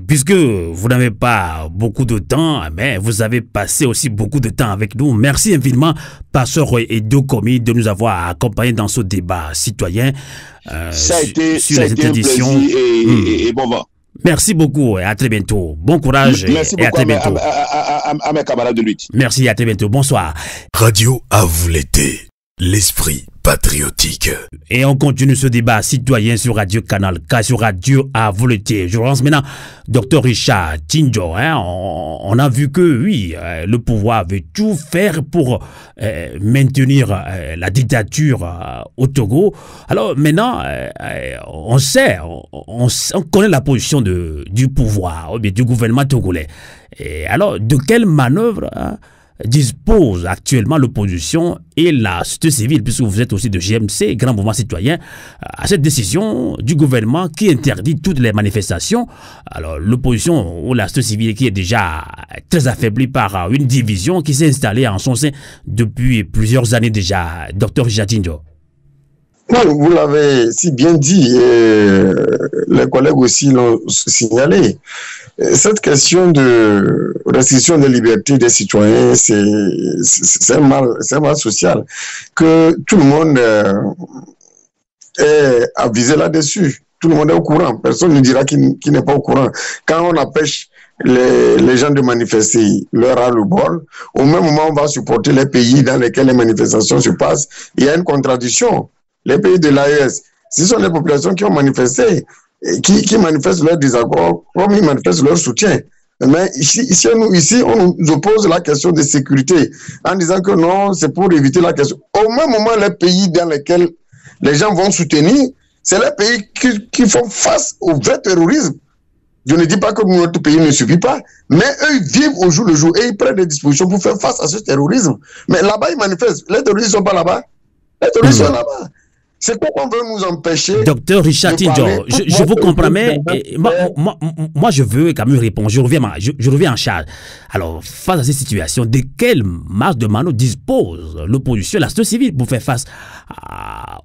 puisque vous n'avez pas beaucoup de temps, mais vous avez passé aussi beaucoup de temps avec nous. Merci infiniment, Pasteur Edo Komi, de nous avoir accompagnés dans ce débat citoyen ça a été les interditions. Et bon vent. Merci beaucoup et à très bientôt. Bon courage et à très bientôt. À mes camarades de lutte. Merci, à très bientôt. Bonsoir. Radio à vous l'été, l'esprit patriotique. Et on continue ce débat citoyen sur Radio Canal K, sur Radio à vous l'été. Je relance maintenant Dr Richard Tinjo. On a vu que oui, le pouvoir veut tout faire pour maintenir la dictature au Togo. Alors maintenant, on sait, on connaît la position du pouvoir, ou bien du gouvernement togolais. Et alors, de quelle manœuvre dispose actuellement l'opposition et la société civile, puisque vous êtes aussi de GMC, Grand Mouvement Citoyen, à cette décision du gouvernement qui interdit toutes les manifestations? Alors l'opposition ou la société civile qui est déjà très affaiblie par une division qui s'est installée en son sein depuis plusieurs années déjà. Dr Richard Tinjo. Vous l'avez si bien dit, les collègues aussi l'ont signalé. Cette question de restriction des libertés des citoyens, c'est un mal social que tout le monde est avisé là-dessus. Tout le monde est au courant. Personne ne dira qu'il n'est pas au courant. Quand on empêche les gens de manifester leur ras-le-bol, au même moment on va supporter les pays dans lesquels les manifestations se passent. Il y a une contradiction. Les pays de l'AES, ce sont les populations qui ont manifesté, qui manifestent leur désaccord, comme ils manifestent leur soutien. Mais ici, on nous oppose la question de sécurité, en disant que non, c'est pour éviter la question. Au même moment, les pays dans lesquels les gens vont soutenir, c'est les pays qui font face au vrai terrorisme. Je ne dis pas que notre pays ne suffit pas, mais eux, ils vivent au jour le jour et ils prennent des dispositions pour faire face à ce terrorisme. Mais là-bas, ils manifestent. Les terroristes ne sont pas là-bas. Les terroristes sont là-bas. C'est qu'on veut nous empêcher. Docteur Richard Tidjo, je vous comprends, mais moi, je veux quand même répondre. Je reviens en charge. Alors, face à cette situation, de quelle marge de manœuvre dispose l'opposition, la société civile, pour faire face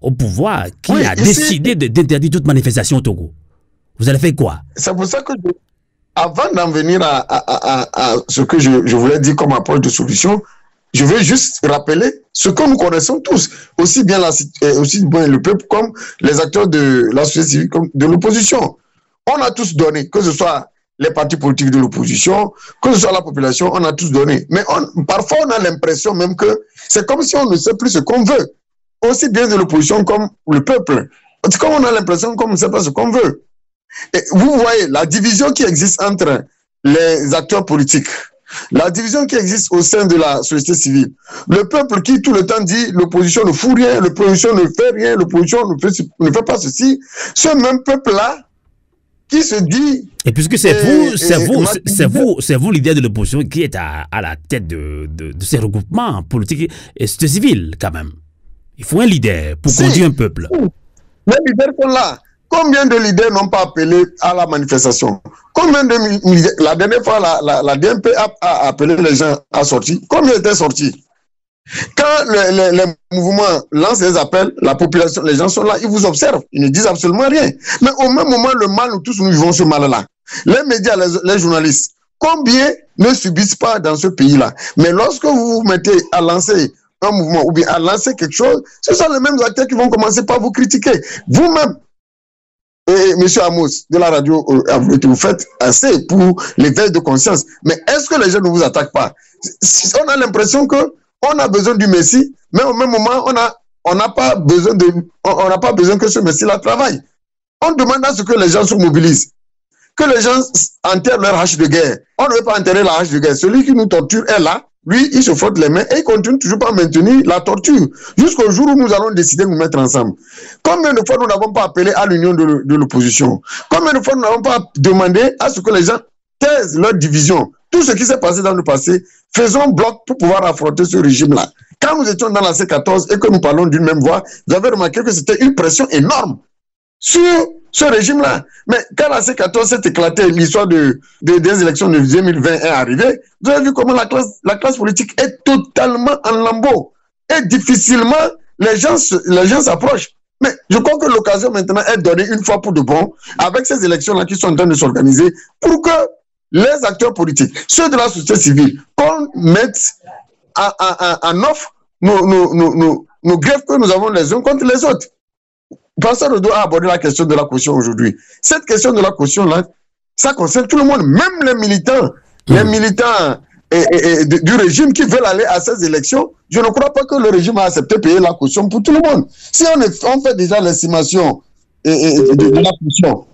au pouvoir qui a décidé d'interdire toute manifestation au Togo? Vous allez faire quoi? C'est pour ça que, avant d'en venir à ce que je voulais dire comme approche de solution, je veux juste rappeler ce que nous connaissons tous, aussi bien le peuple comme les acteurs de la société civile, comme de l'opposition. On a tous donné, que ce soit les partis politiques de l'opposition, que ce soit la population, on a tous donné. Mais parfois, on a l'impression même que c'est comme si on ne sait plus ce qu'on veut, aussi bien de l'opposition comme le peuple. Comme on a l'impression qu'on ne sait pas ce qu'on veut. Et vous voyez la division qui existe entre les acteurs politiques, la division qui existe au sein de la société civile, le peuple qui tout le temps dit l'opposition ne fout rien, l'opposition ne fait rien, l'opposition ne fait pas ceci, ce même peuple-là qui se dit... Et puisque c'est vous l'idée de l'opposition qui est à la tête de ces regroupements politiques et civils quand même. Il faut un leader pour conduire un peuple. Les leaders sont là. Combien de leaders n'ont pas appelé à la manifestation? Combien de la dernière fois, la DMP a appelé les gens à sortir. Combien étaient sortis? Quand les mouvements lancent des appels, la population, les gens sont là, ils vous observent, ils ne disent absolument rien. Mais au même moment, le mal, nous tous, nous vivons ce mal-là. Les médias, les journalistes, combien ne subissent pas dans ce pays-là? Mais lorsque vous vous mettez à lancer un mouvement ou bien à lancer quelque chose, ce sont les mêmes acteurs qui vont commencer par vous critiquer. Vous-même, et M. Amos de la radio, vous faites assez pour l'éveil de conscience. Mais est-ce que les gens ne vous attaquent pas? On a l'impression qu'on a besoin du Messie, mais au même moment, on n'a pas besoin que ce Messie-là travaille. On demande à ce que les gens se mobilisent, que les gens enterrent leur hache de guerre. On ne veut pas enterrer la hache de guerre. Celui qui nous torture est là. Lui, il se frotte les mains et il continue toujours pas à maintenir la torture jusqu'au jour où nous allons décider de nous mettre ensemble. Combien de fois nous n'avons pas appelé à l'union de l'opposition? Combien de fois nous n'avons pas demandé à ce que les gens taisent leur division? Tout ce qui s'est passé dans le passé, faisons bloc pour pouvoir affronter ce régime-là. Quand nous étions dans la C14 et que nous parlons d'une même voix, vous avez remarqué que c'était une pression énorme sur ce régime-là. Mais quand la C14 s'est éclatée, l'histoire des élections de 2020 est arrivée, vous avez vu comment la classe politique est totalement en lambeaux. Et difficilement, les gens s'approchent. Mais je crois que l'occasion maintenant est donnée une fois pour de bon, avec ces élections-là qui sont en train de s'organiser, pour que les acteurs politiques, ceux de la société civile, qu'on mette en offre nos grèves que nous avons les uns contre les autres. Personne ne doit aborder la question de la caution aujourd'hui. Cette question de la caution-là, ça concerne tout le monde, même les militants. Les militants du régime qui veulent aller à ces élections, je ne crois pas que le régime a accepté de payer la caution pour tout le monde. Si on fait déjà l'estimation de la caution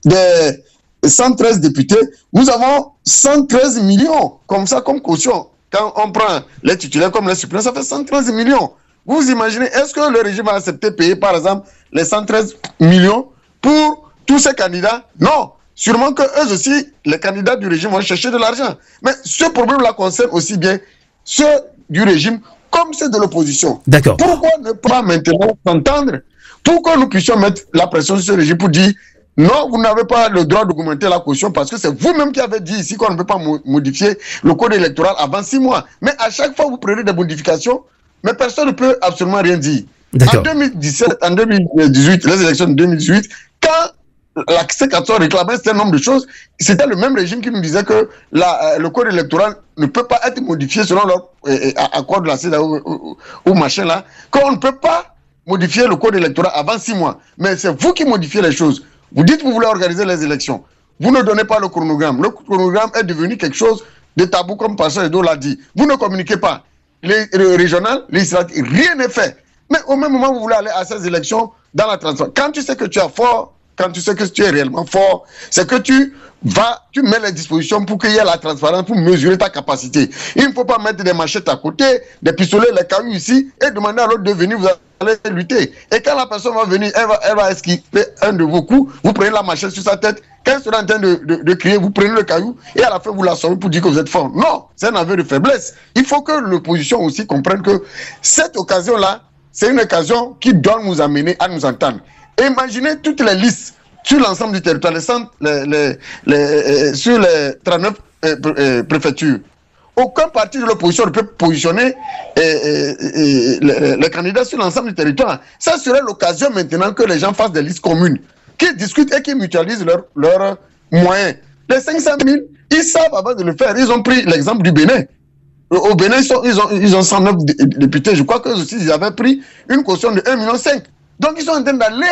des 113 députés, nous avons 113 millions comme ça, comme caution. Quand on prend les titulaires comme les suppléants, ça fait 113 millions. Vous imaginez, est-ce que le régime a accepté de payer, par exemple, les 113 millions pour tous ces candidats? Non. Sûrement que eux aussi, les candidats du régime vont chercher de l'argent. Mais ce problème-là concerne aussi bien ceux du régime comme ceux de l'opposition. D'accord. Pourquoi ne pas maintenant s'entendre pour que nous puissions mettre la pression sur ce régime pour dire non, vous n'avez pas le droit d'augmenter la caution parce que c'est vous-même qui avez dit ici qu'on ne peut pas modifier le code électoral avant 6 mois. Mais à chaque fois, vous prenez des modifications, mais personne ne peut absolument rien dire. En 2017, en 2018, les élections de 2018, quand la C14 réclamait un certain nombre de choses, c'était le même régime qui nous disait que le code électoral ne peut pas être modifié selon leur accord de la CEDA ou machin là, qu'on ne peut pas modifier le code électoral avant 6 mois. Mais c'est vous qui modifiez les choses. Vous dites que vous voulez organiser les élections. Vous ne donnez pas le chronogramme. Le chronogramme est devenu quelque chose de tabou, comme Pasteur Edo l'a dit. Vous ne communiquez pas. Les régionales, les législatives, rien n'est fait. Mais au même moment, vous voulez aller à ces élections dans la transparence. Quand tu sais que tu es fort, quand tu sais que tu es réellement fort, c'est que tu mets les dispositions pour qu'il y ait la transparence, pour mesurer ta capacité. Il ne faut pas mettre des machettes à côté, des pistolets, les cailloux ici, et demander à l'autre de venir, vous allez lutter. Et quand la personne va venir, elle va esquiver un de vos coups, vous prenez la machette sur sa tête, quand elle sera en train de crier, vous prenez le caillou, et à la fin, vous l'assommez pour dire que vous êtes fort. Non, c'est un aveu de faiblesse. Il faut que l'opposition aussi comprenne que cette occasion-là, c'est une occasion qui doit nous amener à nous entendre. Imaginez toutes les listes sur l'ensemble du territoire, sur les 39 préfectures. Aucun parti de l'opposition ne peut positionner les candidats sur l'ensemble du territoire. Ça serait l'occasion maintenant que les gens fassent des listes communes, qui discutent et qui mutualisent leurs moyens. Les 500 000, ils savent avant de le faire. Ils ont pris l'exemple du Bénin. Au Bénin, ils ont 109 députés. Je crois que aussi ils avaient pris une caution de 1,5 million. Donc ils sont en train d'aller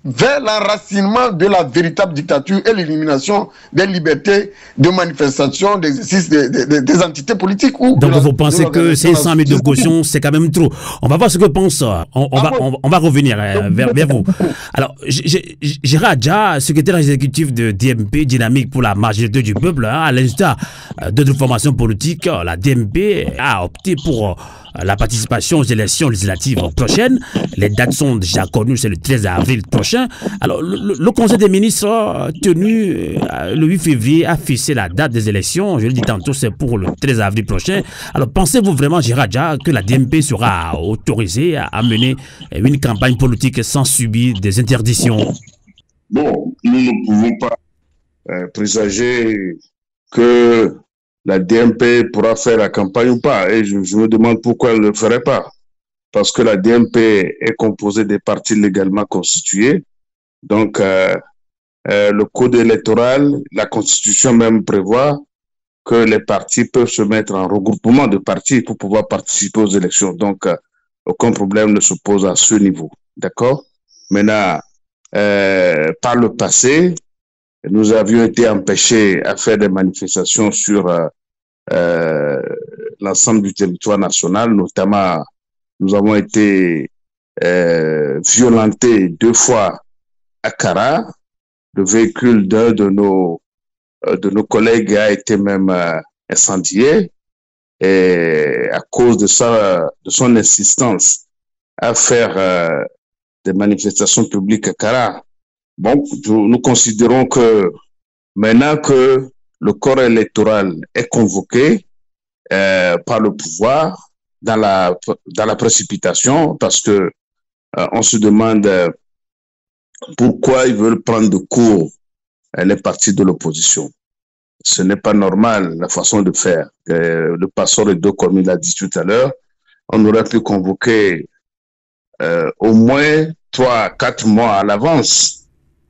vers l'enracinement de la véritable dictature et l'élimination des libertés de manifestation, d'exercice des entités politiques. Donc vous pensez que 500 000 de caution, c'est quand même trop. On va voir ce que pense. On va revenir vers vous. Alors, Gérard Adja, secrétaire exécutif de DMP, Dynamique pour la majorité du peuple, à l'instar d'autres formations politiques, la DMP a opté pour la participation aux élections législatives prochaines. Les dates sont déjà connues, c'est le 13 avril prochain. Alors, le Conseil des ministres tenu le 8 février a fixé la date des élections. Je le dis tantôt, c'est pour le 13 avril prochain. Alors, pensez-vous vraiment, Gérard Adja, que la DMP sera autorisée à mener une campagne politique sans subir des interdictions? Bon, nous ne pouvons pas présager que la DMP pourra faire la campagne ou pas. Et je me demande pourquoi elle ne le ferait pas. Parce que la DMP est composée des partis légalement constitués. Donc, le code électoral, la constitution même prévoit que les partis peuvent se mettre en regroupement de partis pour pouvoir participer aux élections. Donc, aucun problème ne se pose à ce niveau. D'accord? Maintenant, par le passé, nous avions été empêchés à faire des manifestations sur l'ensemble du territoire national, notamment nous avons été violentés 2 fois à Kara. Le véhicule d'un de nos collègues a été même incendié et à cause de son insistance à faire des manifestations publiques à Kara. Bon, nous considérons que maintenant que le corps électoral est convoqué par le pouvoir dans la précipitation, parce que on se demande pourquoi ils veulent prendre de court les partis de l'opposition. Ce n'est pas normal la façon de faire. Le passeur est deux, comme il a dit tout à l'heure. On aurait pu convoquer au moins 3 à 4 mois à l'avance.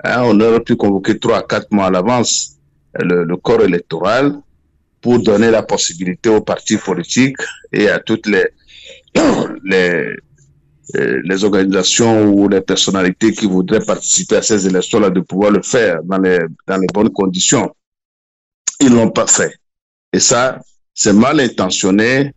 On aurait pu convoquer 3 à 4 mois à l'avance le corps électoral pour donner la possibilité aux partis politiques et à toutes les organisations ou les personnalités qui voudraient participer à ces élections-là de pouvoir le faire dans les bonnes conditions. Ils l'ont pas fait. Et ça, c'est mal intentionné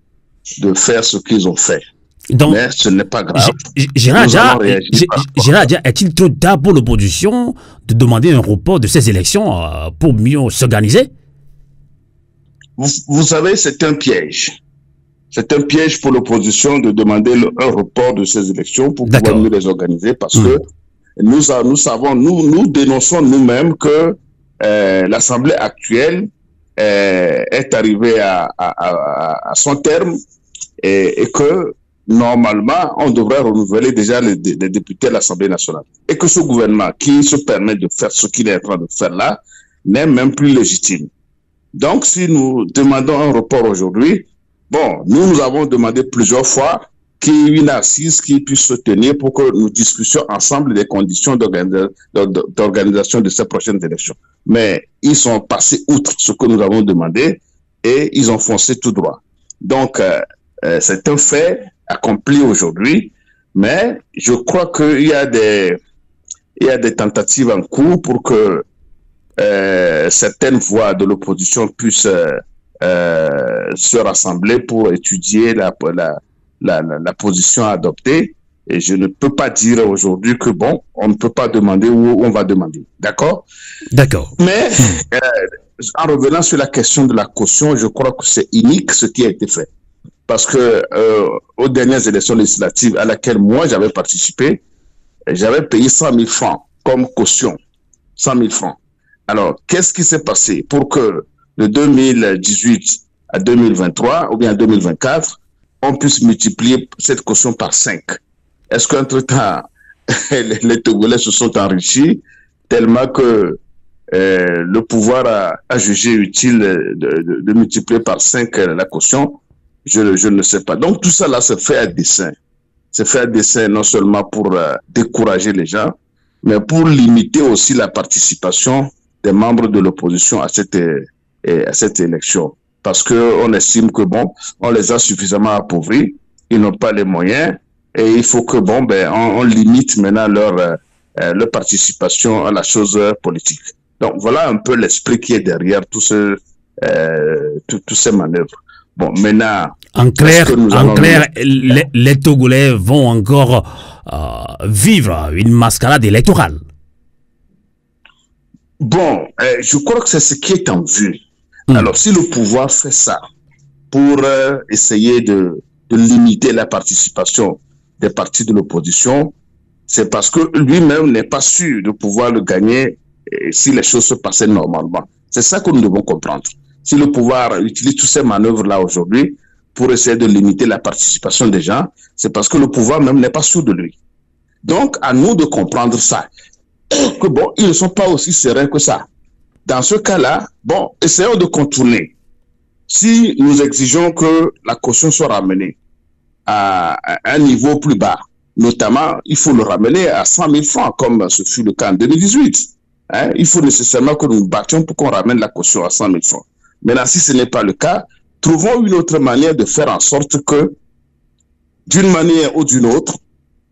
de faire ce qu'ils ont fait. Donc, mais ce n'est pas grave. Gérard Adja, est-il trop tard pour l'opposition de demander un report de ces élections pour mieux s'organiser? Vous savez, c'est un piège. C'est un piège pour l'opposition de demander un report de ces élections pour pouvoir mieux les organiser, parce que nous dénonçons nous-mêmes que l'Assemblée actuelle est arrivée à son terme et que normalement, on devrait renouveler déjà les députés de l'Assemblée nationale. Et que ce gouvernement qui se permet de faire ce qu'il est en train de faire là n'est même plus légitime. Donc, si nous demandons un report aujourd'hui, bon, nous avons demandé plusieurs fois qu'il y ait une assise qui puisse se tenir pour que nous discutions ensemble des conditions d'organisation de ces prochaines élections. Mais ils sont passés outre ce que nous avons demandé et ils ont foncé tout droit. Donc, c'est un fait accompli aujourd'hui, mais je crois qu'il y a des tentatives en cours pour que certaines voix de l'opposition puissent se rassembler pour étudier la position adoptée. Et je ne peux pas dire aujourd'hui que bon, on ne peut pas demander ou on va demander. D'accord? D'accord. Mais en revenant sur la question de la caution, je crois que c'est unique ce qui a été fait. Parce que aux dernières élections législatives à laquelle moi j'avais participé, j'avais payé 100 000 francs comme caution. 100 000 francs. Alors, qu'est-ce qui s'est passé pour que de 2018 à 2023 ou bien à 2024, on puisse multiplier cette caution par 5? Est-ce qu'entre-temps, les Togolais se sont enrichis tellement que le pouvoir a jugé utile de multiplier par 5 la caution? Je ne sais pas. Donc tout ça là se fait à dessein. C'est fait à dessein non seulement pour décourager les gens, mais pour limiter aussi la participation des membres de l'opposition à cette élection. Parce qu'on estime que bon, on les a suffisamment appauvris, ils n'ont pas les moyens, et il faut que bon, on limite maintenant leur participation à la chose politique. Donc voilà un peu l'esprit qui est derrière toutes ces manœuvres. Bon, maintenant... En clair, les Togolais vont encore vivre une mascarade électorale. Bon, je crois que c'est ce qui est en vue. Alors, si le pouvoir fait ça pour essayer de limiter la participation des partis de l'opposition, c'est parce que lui-même n'est pas sûr de pouvoir le gagner si les choses se passaient normalement. C'est ça que nous devons comprendre. Si le pouvoir utilise toutes ces manœuvres-là aujourd'hui pour essayer de limiter la participation des gens, c'est parce que le pouvoir même n'est pas sûr de lui. Donc, à nous de comprendre ça. Que bon, ils ne sont pas aussi sereins que ça. Dans ce cas-là, bon, essayons de contourner. Si nous exigeons que la caution soit ramenée à un niveau plus bas, notamment, il faut le ramener à 100 000 francs, comme ce fut le cas en 2018. Hein? Il faut nécessairement que nous nous battions pour qu'on ramène la caution à 100 000 francs. Maintenant, si ce n'est pas le cas, trouvons une autre manière de faire en sorte que, d'une manière ou d'une autre,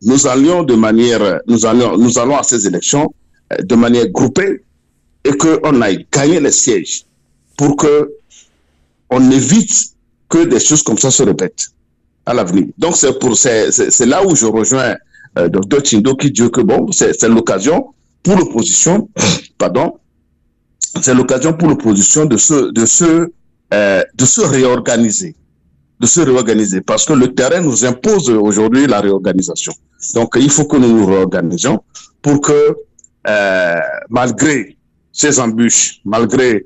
nous allons à ces élections de manière groupée et qu'on aille gagner les sièges pour que on évite que des choses comme ça se répètent à l'avenir. Donc c'est là où je rejoins Dr Chindo qui dit que bon, c'est l'occasion pour l'opposition, c'est l'occasion pour l'opposition de se réorganiser. Parce que le terrain nous impose aujourd'hui la réorganisation. Donc, il faut que nous nous réorganisions pour que, malgré ces embûches, malgré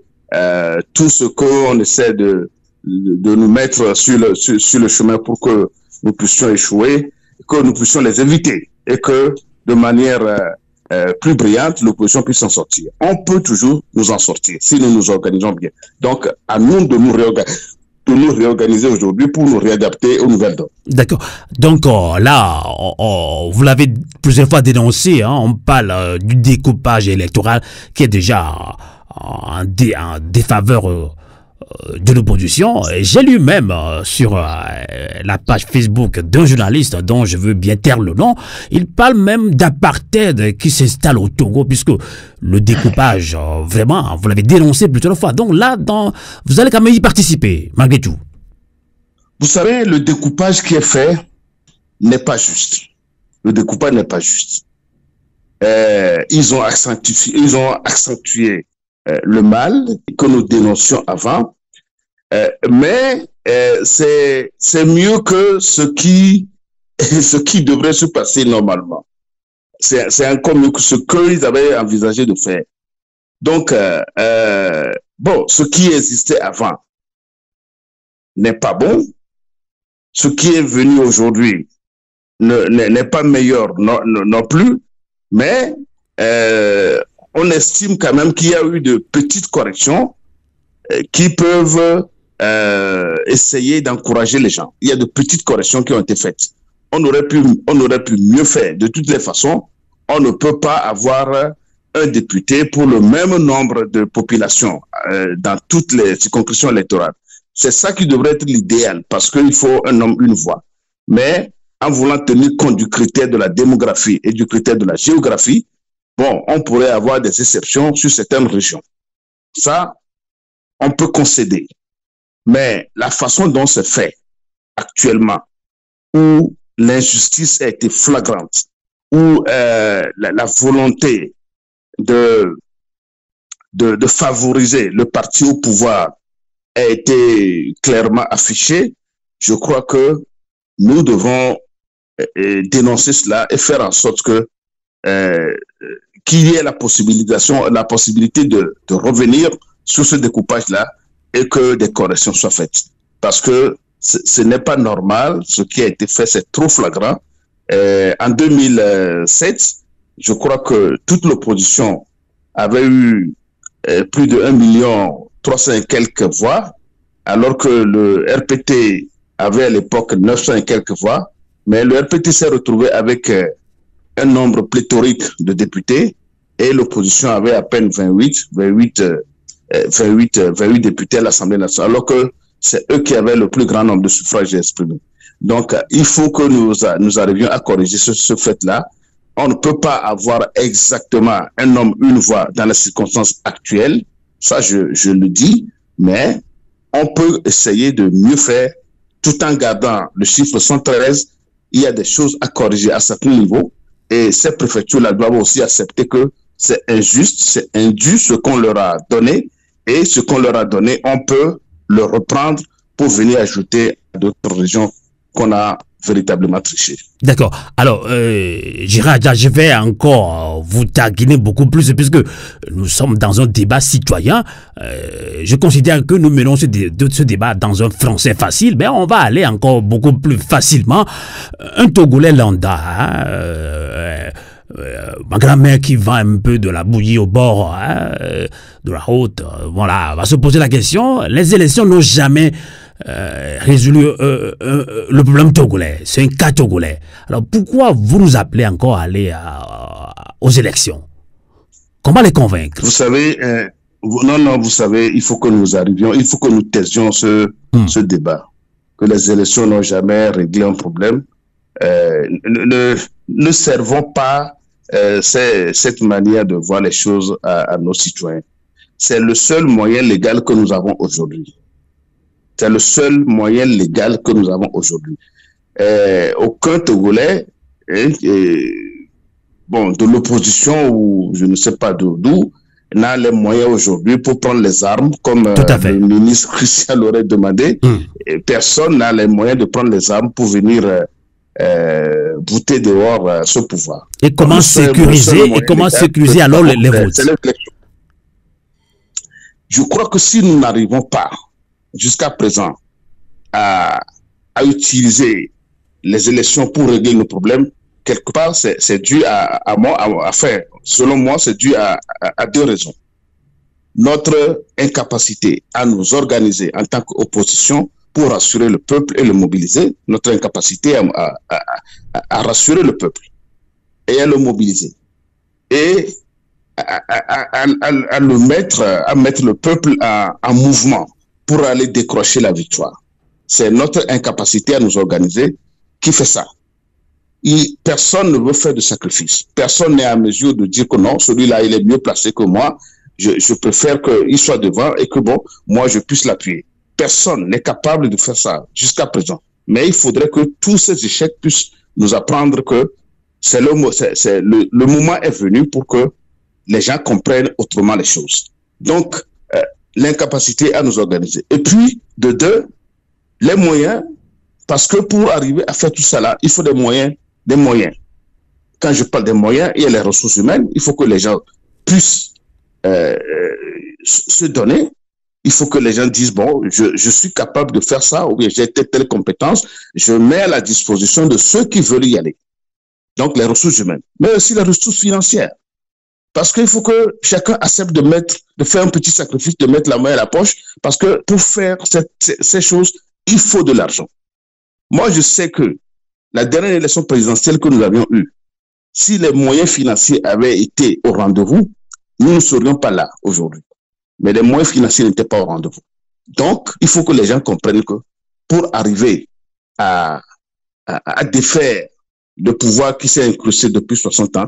tout ce qu'on essaie de nous mettre sur le chemin pour que nous puissions échouer, que nous puissions les éviter et que, de manière plus brillante, l'opposition puisse s'en sortir. On peut toujours nous en sortir si nous nous organisons bien. Donc, à nous de nous réorganiser aujourd'hui pour nous réadapter aux nouvelles donnes. D'accord. Donc là, vous l'avez plusieurs fois dénoncé, hein, on parle du découpage électoral qui est déjà en défaveur de l'opposition. J'ai lu même sur la page Facebook d'un journaliste dont je veux bien taire le nom, il parle même d'apartheid qui s'installe au Togo, puisque le découpage, vraiment, vous l'avez dénoncé plusieurs fois. Donc là, vous allez quand même y participer, malgré tout. Vous savez, le découpage qui est fait n'est pas juste. Le découpage n'est pas juste. Ils ont accentué le mal que nous dénoncions avant, mais c'est mieux que ce qui devrait se passer normalement. C'est encore mieux que ce qu'ils avaient envisagé de faire. Donc, bon, ce qui existait avant n'est pas bon. Ce qui est venu aujourd'hui n'est pas meilleur non plus, mais on estime quand même qu'il y a eu de petites corrections qui peuvent essayer d'encourager les gens. Il y a de petites corrections qui ont été faites. On aurait pu mieux faire. De toutes les façons, on ne peut pas avoir un député pour le même nombre de populations dans toutes les circonscriptions électorales. C'est ça qui devrait être l'idéal, parce qu'il faut un homme, une voix. Mais en voulant tenir compte du critère de la démographie et du critère de la géographie, bon, on pourrait avoir des exceptions sur certaines régions. Ça, on peut concéder. Mais la façon dont c'est fait actuellement, où l'injustice a été flagrante, où la volonté de favoriser le parti au pouvoir a été clairement affichée, je crois que nous devons dénoncer cela et faire en sorte que qu'il y ait la possibilité de revenir sur ce découpage-là et que des corrections soient faites. Parce que ce n'est pas normal, ce qui a été fait, c'est trop flagrant, En 2007, je crois que toute l'opposition avait eu plus de 1,3 million et quelques voix, alors que le RPT avait à l'époque 900 et quelques voix, mais le RPT s'est retrouvé avec un nombre pléthorique de députés et l'opposition avait à peine 28 députés à l'Assemblée nationale, alors que c'est eux qui avaient le plus grand nombre de suffrages exprimés. Donc, il faut que nous arrivions à corriger ce fait-là. On ne peut pas avoir exactement un homme, une voix dans les circonstances actuelles. Ça, je le dis, mais on peut essayer de mieux faire tout en gardant le chiffre 113. Il y a des choses à corriger à certains niveaux et ces préfectures-là doivent aussi accepter que c'est injuste, c'est indu ce qu'on leur a donné et ce qu'on leur a donné, on peut le reprendre pour venir ajouter à d'autres régions qu'on a véritablement triché. D'accord. Alors, Gérard, je vais encore vous taquiner beaucoup plus puisque nous sommes dans un débat citoyen. Je considère que nous menons ce débat dans un français facile, mais on va aller encore beaucoup plus facilement. Un Togolais lambda, ma grand-mère qui vend un peu de la bouillie au bord de la route, voilà, va se poser la question. Les élections n'ont jamais résolu le problème togolais. C'est un cas togolais. Alors pourquoi vous nous appelez encore à aller aux élections? Comment les convaincre? Vous savez, vous savez, il faut que nous arrivions, il faut que nous taisions ce débat. Que les élections n'ont jamais réglé un problème. Ne servons pas cette manière de voir les choses à nos citoyens. C'est le seul moyen légal que nous avons aujourd'hui. C'est le seul moyen légal que nous avons aujourd'hui. Aucun Togolais, de l'opposition ou je ne sais pas d'où, n'a les moyens aujourd'hui pour prendre les armes, comme le ministre Christian l'aurait demandé. Et personne n'a les moyens de prendre les armes pour venir bouter dehors ce pouvoir. Et comment sécuriser alors les votes? Je crois que si nous n'arrivons pas jusqu'à présent à utiliser les élections pour régler nos problèmes, quelque part, c'est dû selon moi, c'est dû à deux raisons. Notre incapacité à nous organiser en tant qu'opposition pour rassurer le peuple et le mobiliser, notre incapacité à rassurer le peuple et à le mobiliser, et à mettre le peuple en mouvement pour aller décrocher la victoire. C'est notre incapacité à nous organiser qui fait ça. Personne ne veut faire de sacrifice. Personne n'est à mesure de dire que non, celui-là, il est mieux placé que moi. Je préfère qu'il soit devant et que moi, je puisse l'appuyer. Personne n'est capable de faire ça jusqu'à présent. Mais il faudrait que tous ces échecs puissent nous apprendre que le moment est venu pour que les gens comprennent autrement les choses. Donc, l'incapacité à nous organiser. Et puis, de deux, les moyens, parce que pour arriver à faire tout ça là, il faut des moyens. Quand je parle des moyens, il y a les ressources humaines, il faut que les gens puissent se donner. Il faut que les gens disent, je suis capable de faire ça, ou bien j'ai telle compétence, je mets à la disposition de ceux qui veulent y aller. Donc, les ressources humaines, mais aussi les ressources financières. Parce qu'il faut que chacun accepte de faire un petit sacrifice, de mettre la main à la poche, parce que pour faire ces choses, il faut de l'argent. Moi, je sais que la dernière élection présidentielle que nous avions eue, si les moyens financiers avaient été au rendez-vous, nous ne serions pas là aujourd'hui. Mais les moyens financiers n'étaient pas au rendez-vous. Donc, il faut que les gens comprennent que pour arriver à défaire le pouvoir qui s'est incrusté depuis 60 ans,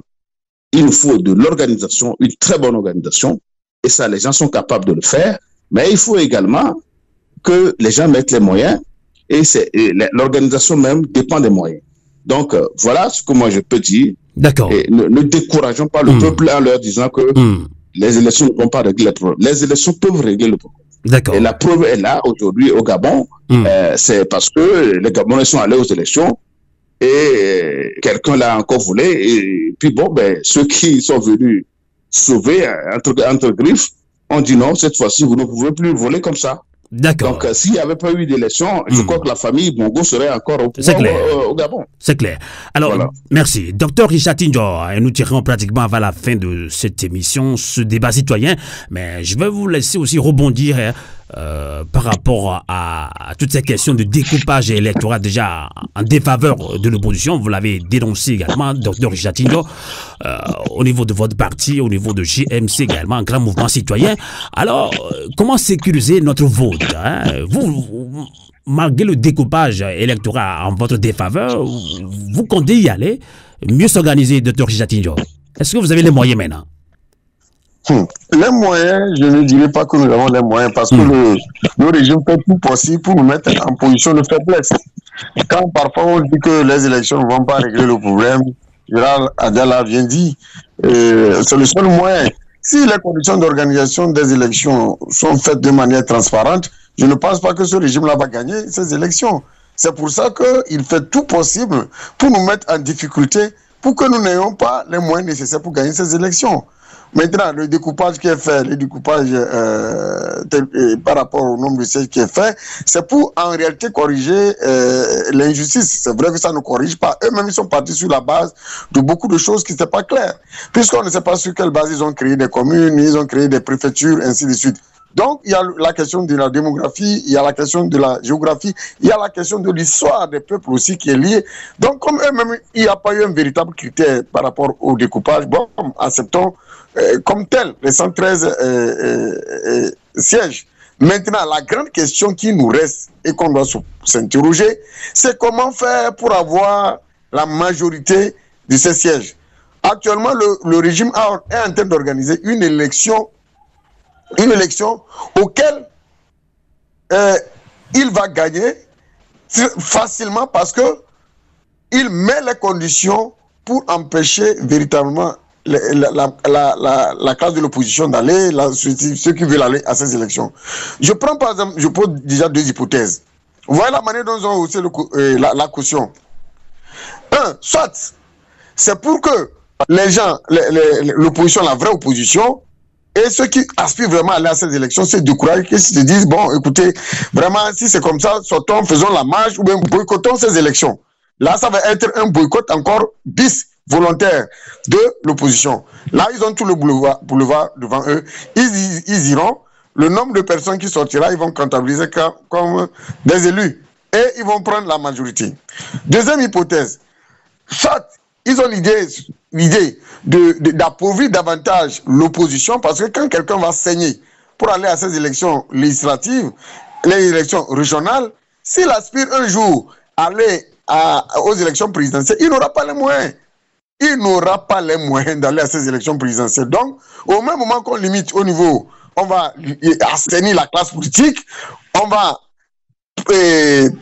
il nous faut de l'organisation, une très bonne organisation, et ça, les gens sont capables de le faire, mais il faut également que les gens mettent les moyens, et l'organisation même dépend des moyens. Donc, voilà ce que moi je peux dire. D'accord. Et ne décourageons pas le peuple en leur disant que les élections ne vont pas régler le problème. Les élections peuvent régler le problème. D'accord. Et la preuve est là, aujourd'hui, au Gabon, c'est parce que les Gabonais sont allés aux élections, et quelqu'un l'a encore volé, et puis ceux qui sont venus sauver entre griffes ont dit non, cette fois-ci vous ne pouvez plus voler comme ça. D'accord. Donc, s'il n'y avait pas eu d'élection, je crois que la famille Bongo serait encore au Gabon. C'est clair. Alors, voilà. Merci. Docteur Richard Tinjo, nous tirons pratiquement vers la fin de cette émission, ce débat citoyen, mais je vais vous laisser aussi rebondir par rapport à toutes ces questions de découpage électoral déjà en défaveur de l'opposition. Vous l'avez dénoncé également, docteur Richard Tinjo, au niveau de votre parti, au niveau de JMC également, un grand mouvement citoyen. Alors, comment sécuriser notre vote, hein? Vous, malgré le découpage électoral en votre défaveur, vous comptez y aller, mieux s'organiser, docteur Richard Tinjo? Est-ce que vous avez les moyens maintenant? Les moyens, je ne dirais pas que nous avons les moyens parce que le régime fait tout possible pour nous mettre en position de faiblesse. Quand parfois on dit que les élections ne vont pas régler le problème, Gérald Adala vient dire, c'est le seul moyen. Si les conditions d'organisation des élections sont faites de manière transparente, je ne pense pas que ce régime-là va gagner ces élections. C'est pour ça qu'il fait tout possible pour nous mettre en difficulté, pour que nous n'ayons pas les moyens nécessaires pour gagner ces élections. Maintenant, le découpage qui est fait, le découpage par rapport au nombre de sièges qui est fait, c'est pour en réalité corriger l'injustice. C'est vrai que ça ne corrige pas. Eux-mêmes, ils sont partis sur la base de beaucoup de choses qui n'étaient pas claires. Puisqu'on ne sait pas sur quelle base ils ont créé des communes, ils ont créé des préfectures, ainsi de suite. Donc, il y a la question de la démographie, il y a la question de la géographie, il y a la question de l'histoire des peuples aussi qui est liée. Donc, comme eux-mêmes, il n'y a pas eu un véritable critère par rapport au découpage, bon, acceptons comme tel les 113 sièges. Maintenant, la grande question qui nous reste et qu'on doit s'interroger, c'est comment faire pour avoir la majorité de ces sièges. Actuellement, le régime est en train d'organiser une élection auquel il va gagner facilement parce que il met les conditions pour empêcher véritablement la classe de l'opposition d'aller, ceux qui veulent aller à ces élections. Je prends par exemple, je pose déjà deux hypothèses. Vous voyez la manière dont ils ont haussé la caution. Soit c'est pour que les gens, l'opposition, la vraie opposition, et ceux qui aspirent vraiment à aller à ces élections se découragent, qui se disent, bon, écoutez, vraiment, si c'est comme ça, sortons, faisons la marche, ou bien boycottons ces élections. Là, ça va être un boycott encore bis volontaire de l'opposition. Là, ils ont tout le boulevard devant eux. Ils iront. Le nombre de personnes qui sortira, ils vont comptabiliser comme des élus. Et ils vont prendre la majorité. Deuxième hypothèse. Soit ils ont l'idée d'appauvrir davantage l'opposition, parce que quand quelqu'un va saigner pour aller à ces élections législatives, les élections régionales, s'il aspire un jour à aller aux élections présidentielles, il n'aura pas les moyens. Il n'aura pas les moyens d'aller à ces élections présidentielles. Donc, au même moment qu'on limite au niveau, on va assainir la classe politique, on va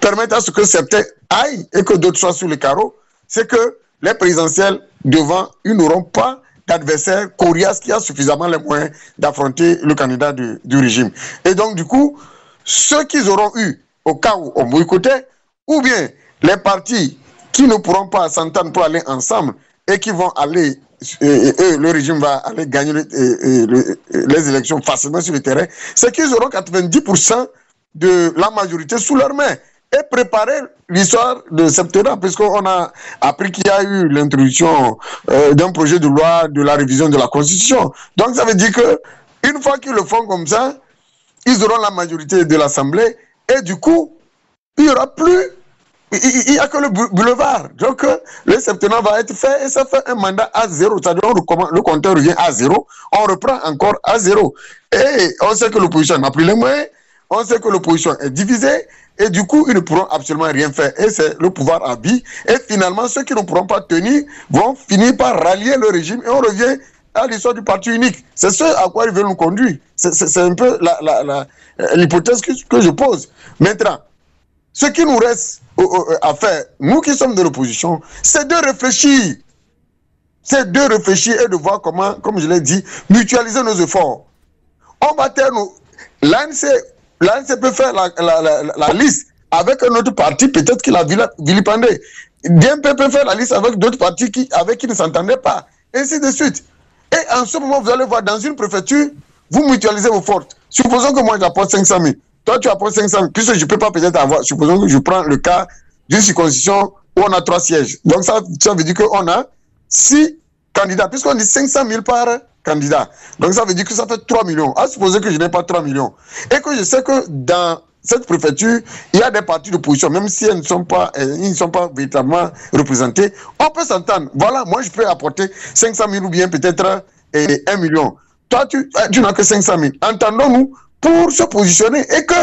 permettre à ce que certains aillent et que d'autres soient sous le carreau, c'est que les présidentielles devant, ils n'auront pas d'adversaire coriace qui a suffisamment les moyens d'affronter le candidat du régime. Et donc, du coup, ceux qu'ils auront eu au cas où on boycottait, ou bien les partis qui ne pourront pas s'entendre pour aller ensemble et qui vont aller, le régime va aller gagner les élections facilement sur le terrain, c'est qu'ils auront 90% de la majorité sous leurs mains et préparer l'histoire de septembre, puisqu'on a appris qu'il y a eu l'introduction d'un projet de loi de la révision de la Constitution. Donc ça veut dire que une fois qu'ils le font comme ça, ils auront la majorité de l'Assemblée et du coup, il n'y aura plus. Il n'y a que le boulevard. Donc, le septembre va être fait et ça fait un mandat à zéro. C'est-à-dire, le compteur revient à zéro. On reprend encore à zéro. Et on sait que l'opposition n'a plus les moyens. On sait que l'opposition est divisée. Et du coup, ils ne pourront absolument rien faire. Et c'est le pouvoir à vie. Et finalement, ceux qui ne pourront pas tenir vont finir par rallier le régime. Et on revient à l'histoire du parti unique. C'est ce à quoi ils veulent nous conduire. C'est un peu l'hypothèse que je pose. Maintenant, ce qui nous reste à faire, nous qui sommes de l'opposition, c'est de réfléchir. C'est de réfléchir et de voir comment, comme je l'ai dit, mutualiser nos efforts. On va taire nos... L'ANC peut faire la liste avec un autre parti, peut-être qu'il a vilipendé. DMP peut faire la liste avec d'autres partis avec qui ne s'entendaient pas. Ainsi de suite. Et en ce moment, vous allez voir, dans une préfecture, vous mutualisez vos forces. Supposons que moi, j'apporte 500 000. Toi, tu apportes 500 000, puisque je ne peux pas peut-être avoir, supposons que je prends le cas d'une circonscription où on a 3 sièges. Donc ça veut dire qu'on a 6 candidats, puisqu'on dit 500 000 par candidat. Donc ça veut dire que ça fait 3 millions. À supposer que je n'ai pas 3 millions. Et que je sais que dans cette préfecture, il y a des partis d'opposition, même si ils ne sont pas véritablement représentés, on peut s'entendre. Voilà, moi je peux apporter 500 000 ou bien peut-être 1 million. Toi, tu n'as que 500 000. Entendons-nous pour se positionner et que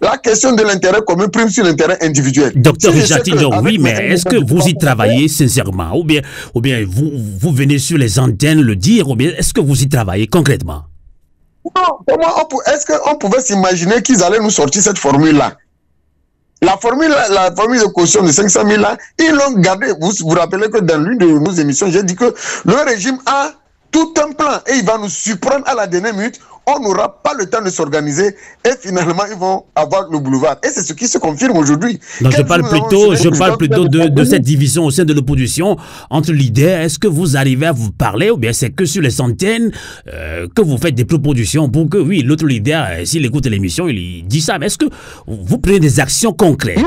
la question de l'intérêt commun prime sur l'intérêt individuel. Docteur Richard Tidjon, oui, mais est-ce que vous y travaillez sincèrement ou bien vous venez sur les antennes le dire, ou bien est-ce que vous y travaillez concrètement? Non, est-ce qu'on pouvait s'imaginer qu'ils allaient nous sortir cette formule-là? La formule de caution de 500 000 là, ils l'ont gardée. Vous vous rappelez que dans l'une de nos émissions, j'ai dit que le régime a tout un plan et il va nous surprendre à la dernière minute. On n'aura pas le temps de s'organiser et finalement ils vont avoir le boulevard. Et c'est ce qui se confirme aujourd'hui. Donc je parle plutôt de cette division au sein de l'opposition entre leaders. Est-ce que vous arrivez à vous parler ou bien c'est que sur les antennes que vous faites des propositions pour que, oui, l'autre leader, s'il écoute l'émission, il dit ça. Mais est-ce que vous prenez des actions concrètes?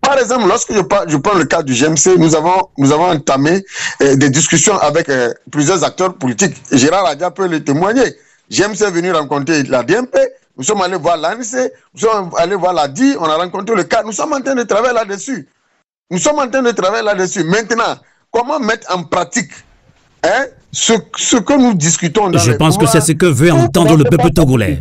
Par exemple, lorsque je prends le cas du GMC, nous avons entamé des discussions avec plusieurs acteurs politiques. Gérard Adia peut le témoigner. GMC est venu rencontrer la DMP, nous sommes allés voir l'ANC, nous sommes allés voir la DI, on a rencontré le cas. Nous sommes en train de travailler là-dessus. Maintenant, comment mettre en pratique ce que nous discutons dans Je pense que c'est ce que veut entendre le peuple togolais.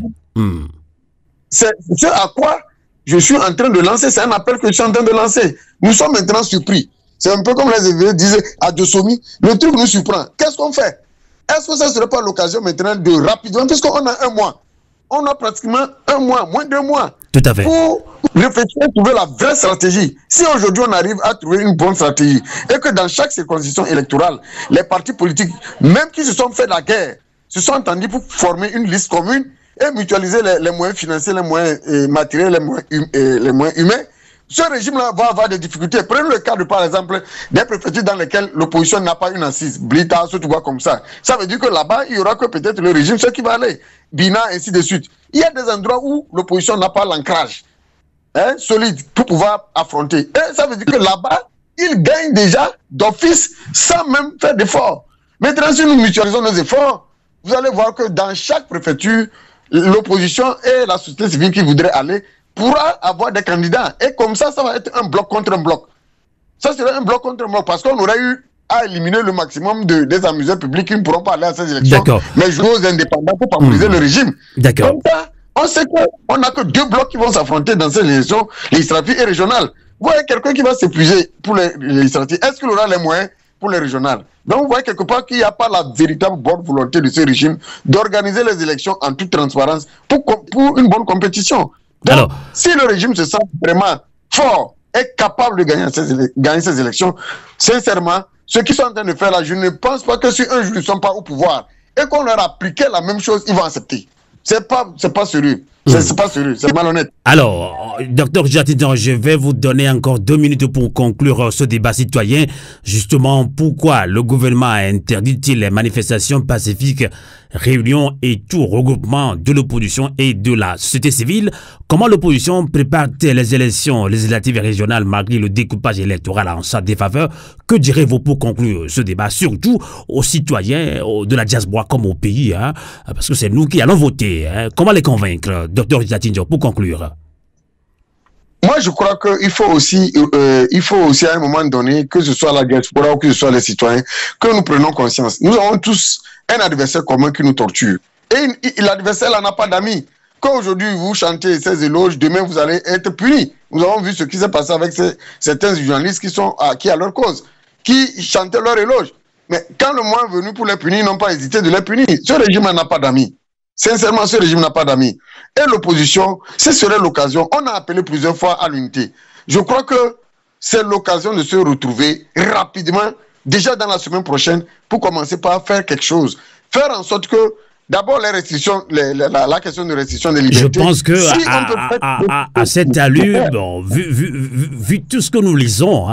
C'est ce à quoi je suis en train de lancer, c'est un appel que je suis en train de lancer. Nous sommes maintenant surpris. C'est un peu comme les évêques disaient à Dossomi, le truc nous surprend. Qu'est-ce qu'on fait? Est-ce que ça ne serait pas l'occasion maintenant de rapidement, puisqu'on a 1 mois, on a pratiquement 1 mois, moins de 2 mois, tout à fait, pour réfléchir et trouver la vraie stratégie. Si aujourd'hui on arrive à trouver une bonne stratégie et que dans chaque circonscription électorale, les partis politiques, même qui se sont fait la guerre, se sont entendus pour former une liste commune et mutualiser les moyens financiers, les moyens matériels, les moyens humains, ce régime-là va avoir des difficultés. Prenez le cas de, par exemple, des préfectures dans lesquelles l'opposition n'a pas une assise. Blita, ce tu vois comme ça. Ça veut dire que là-bas, il y aura que peut-être le régime, ce qui va aller. Bina, ainsi de suite. Il y a des endroits où l'opposition n'a pas l'ancrage solide pour pouvoir affronter. Et ça veut dire que là-bas, ils gagnent déjà d'office sans même faire d'efforts. Maintenant, si nous mutualisons nos efforts, vous allez voir que dans chaque préfecture, l'opposition et la société civile qui voudrait aller pourra avoir des candidats. Et comme ça, ça va être un bloc contre un bloc. Ça serait un bloc contre un bloc parce qu'on aurait eu à éliminer le maximum des amuseurs publics qui ne pourront pas aller à ces élections. Mais jouer aux indépendants pour favoriser le régime. Comme ça, on sait qu'on n'a que 2 blocs qui vont s'affronter dans ces élections législatives et régionales. Vous voyez quelqu'un qui va s'épuiser pour les législatives. Est-ce qu'il aura les moyens pour les régionales? Donc vous voyez quelque part qu'il n'y a pas la véritable bonne volonté de ce régime d'organiser les élections en toute transparence pour une bonne compétition. Donc, alors, si le régime se sent vraiment fort et capable de gagner ces élections, sincèrement, ceux qui sont en train de faire là, je ne pense pas que si un jour ils ne sont pas au pouvoir et qu'on leur appliquait la même chose, ils vont accepter. C'est pas sérieux. C'est pas sérieux, c'est malhonnête. Alors, docteur Richard Tidjon, je vais vous donner encore 2 minutes pour conclure ce débat citoyen. Justement, pourquoi le gouvernement a interdit-il les manifestations pacifiques, réunions et tout regroupement de l'opposition et de la société civile? Comment l'opposition prépare-t-elle les élections législatives et régionales malgré le découpage électoral en sa défaveur? Que direz-vous pour conclure ce débat, surtout aux citoyens de la diaspora comme au pays, parce que c'est nous qui allons voter. Comment les convaincre, docteur Richard Tidjon, pour conclure? Moi, je crois qu'il faut aussi à un moment donné, que ce soit la diaspora ou que ce soit les citoyens, que nous prenons conscience. Nous avons tous un adversaire commun qui nous torture. Et l'adversaire là n'a pas d'amis. Quand aujourd'hui vous chantez ces éloges, demain vous allez être punis. Nous avons vu ce qui s'est passé avec certains journalistes qui sont acquis à leur cause, qui chantaient leurs éloges. Mais quand le moment est venu pour les punir, ils n'ont pas hésité de les punir. Ce régime n'a pas d'amis. Sincèrement, ce régime n'a pas d'amis. Et l'opposition, ce serait l'occasion. On a appelé plusieurs fois à l'unité. Je crois que c'est l'occasion de se retrouver rapidement, déjà dans la semaine prochaine, pour commencer par faire quelque chose. Faire en sorte que, d'abord, les restrictions, la question de restriction des libertés. Je pense que à cette allure, bon, vu tout ce que nous lisons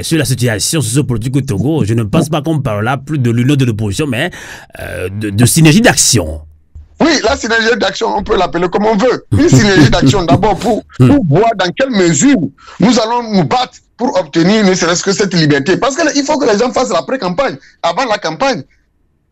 sur la situation sociopolitique au Togo, je ne pense pas qu'on parle là plus de l'union de l'opposition, mais de synergie d'action. Oui, la synergie d'action, on peut l'appeler comme on veut. Une synergie d'action d'abord pour voir dans quelle mesure nous allons nous battre pour obtenir ne serait-ce que cette liberté. Parce qu'il faut que les gens fassent la pré-campagne, avant la campagne.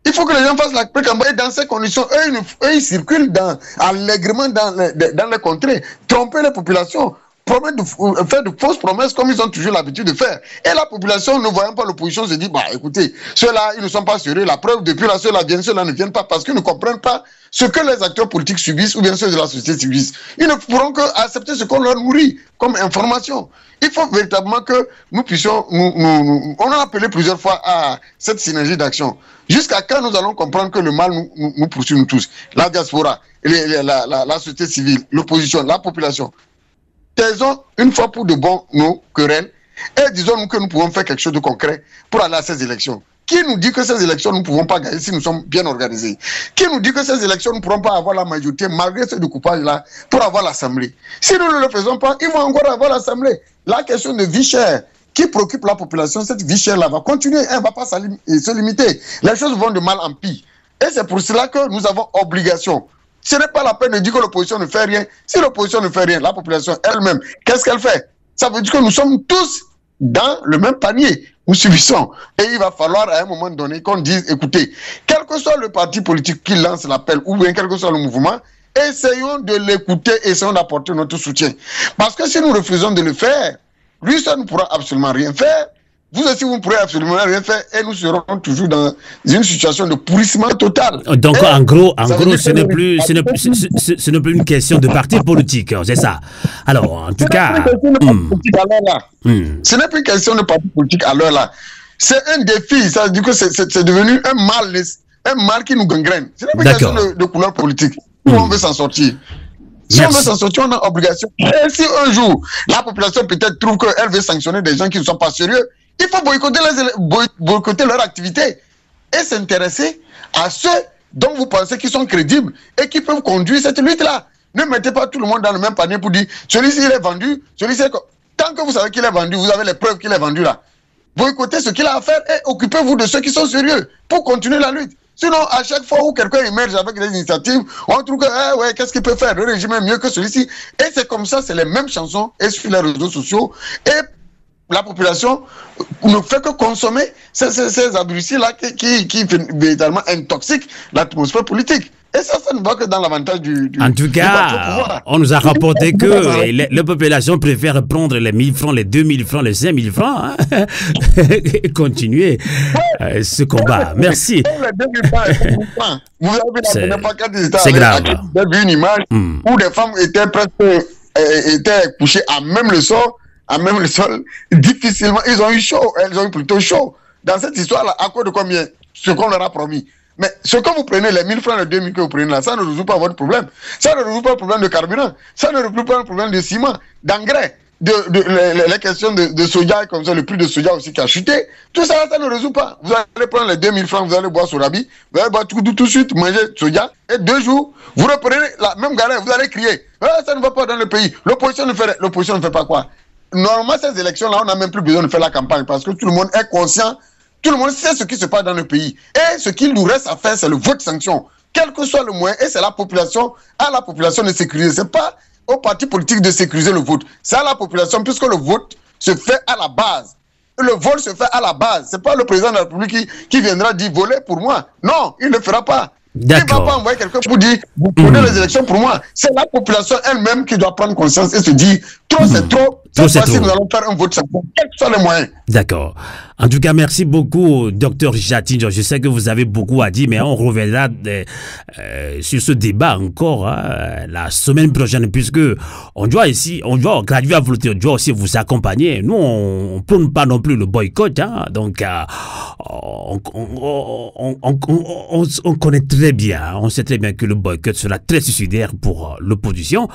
Il faut que les gens fassent la pré-campagne. Dans ces conditions, eux, ils circulent allègrement dans les contrées, tromper les populations, faire de fausses promesses comme ils ont toujours l'habitude de faire. Et la population, ne voyant pas l'opposition, se dit, bah écoutez, ceux-là, ils ne sont pas sérieux. La preuve, depuis là, ceux-là viennent, ceux-là ne viennent pas parce qu'ils ne comprennent pas ce que les acteurs politiques subissent ou bien ceux de la société subissent. Ils ne pourront qu'accepter ce qu'on leur nourrit comme information. Il faut véritablement que nous puissions, on a appelé plusieurs fois à cette synergie d'action. Jusqu'à quand nous allons comprendre que le mal nous poursuit nous tous. La diaspora, la société civile, l'opposition, la population. Taisons une fois pour de bon nos querelles et disons-nous que nous pouvons faire quelque chose de concret pour aller à ces élections. Qui nous dit que ces élections, nous ne pouvons pas gagner si nous sommes bien organisés? Qui nous dit que ces élections, nous ne pourrons pas avoir la majorité, malgré ce découpage-là, pour avoir l'Assemblée? Si nous ne le faisons pas, ils vont encore avoir l'Assemblée. La question de vie chère qui préoccupe la population, cette vie chère-là va continuer, elle ne va pas se limiter. Les choses vont de mal en pis. Et c'est pour cela que nous avons obligation. Ce n'est pas la peine de dire que l'opposition ne fait rien. Si l'opposition ne fait rien, la population elle-même, qu'est-ce qu'elle fait? Ça veut dire que nous sommes tous dans le même panier. Nous subissons. Et il va falloir à un moment donné qu'on dise, écoutez, quel que soit le parti politique qui lance l'appel ou bien quel que soit le mouvement, essayons de l'écouter, essayons d'apporter notre soutien. Parce que si nous refusons de le faire, lui seul ne pourra absolument rien faire. Vous aussi, vous ne pourrez absolument rien faire et nous serons toujours dans une situation de pourrissement total. Donc, en gros, ce n'est plus une question de parti politique, c'est ça. Alors, en tout cas... Ce n'est plus une question de parti politique à l'heure là. C'est un défi, ça veut dire que c'est devenu un mal qui nous gangrène. Ce n'est plus une question de couleur politique. Où on veut s'en sortir. Si on veut s'en sortir, on a obligation. Et si un jour, la population peut-être trouve qu'elle veut sanctionner des gens qui ne sont pas sérieux, il faut boycotter leur activité et s'intéresser à ceux dont vous pensez qu'ils sont crédibles et qui peuvent conduire cette lutte-là. Ne mettez pas tout le monde dans le même panier pour dire celui-ci il est vendu, celui-ci est... Tant que vous savez qu'il est vendu, vous avez les preuves qu'il est vendu là. Boycottez ce qu'il a à faire et occupez-vous de ceux qui sont sérieux pour continuer la lutte. Sinon, à chaque fois où quelqu'un émerge avec des initiatives, on trouve que, ouais, qu'est-ce qu'il peut faire? Le régime est mieux que celui-ci. Et c'est comme ça, c'est les mêmes chansons et sur les réseaux sociaux. Et la population ne fait que consommer ces abrutis-là qui véritablement intoxiquent l'atmosphère politique. Et ça ne va que dans l'avantage du En tout cas, on nous a rapporté que les populations préfèrent prendre les 1000 francs, les 2000 francs, les 5000 francs, hein, et continuer ce combat. Merci. Vous avez c'est grave. vu une image où des femmes étaient couchées à même le sol, difficilement. Elles ont eu plutôt chaud. Dans cette histoire-là, à cause de combien? Ce qu'on leur a promis. Mais ce que vous prenez, les 1000 francs, les 2000 que vous prenez là, ça ne résout pas votre problème. Ça ne résout pas le problème de carburant. Ça ne résout pas le problème de ciment, d'engrais, les questions de soja, comme ça, le prix de soja aussi qui a chuté. Tout ça, ça ne résout pas. Vous allez prendre les 2000 francs, vous allez boire Sorabi, vous allez boire tout de suite, manger soja, et 2 jours, vous reprenez la même galère, vous allez crier. Ah, ça ne va pas dans le pays. L'opposition ne fait pas quoi? Normalement, ces élections-là, on n'a même plus besoin de faire la campagne parce que tout le monde est conscient, tout le monde sait ce qui se passe dans le pays. Et ce qu'il nous reste à faire, c'est le vote sanction. Quel que soit le moyen, et c'est la population, à la population de sécuriser. Ce n'est pas au parti politique de sécuriser le vote. C'est à la population, puisque le vote se fait à la base. Le vote se fait à la base. Ce n'est pas le président de la République qui viendra dire voler pour moi. Non, il ne le fera pas. Il ne va pas envoyer quelqu'un pour dire vous prenez les élections pour moi. C'est la population elle-même qui doit prendre conscience et se dire trop c'est trop. Cette fois-ci, nous allons faire un vote sanction, quels que soient les moyens. D'accord. En tout cas, merci beaucoup, Dr Richard Tinjo. Je sais que vous avez beaucoup à dire, mais on reviendra sur ce débat encore la semaine prochaine, puisque on doit graduer à volonté, on doit aussi vous accompagner. Nous, on ne prône pas non plus le boycott, hein, donc on connaît très bien, on sait très bien que le boycott sera très suicidaire pour l'opposition,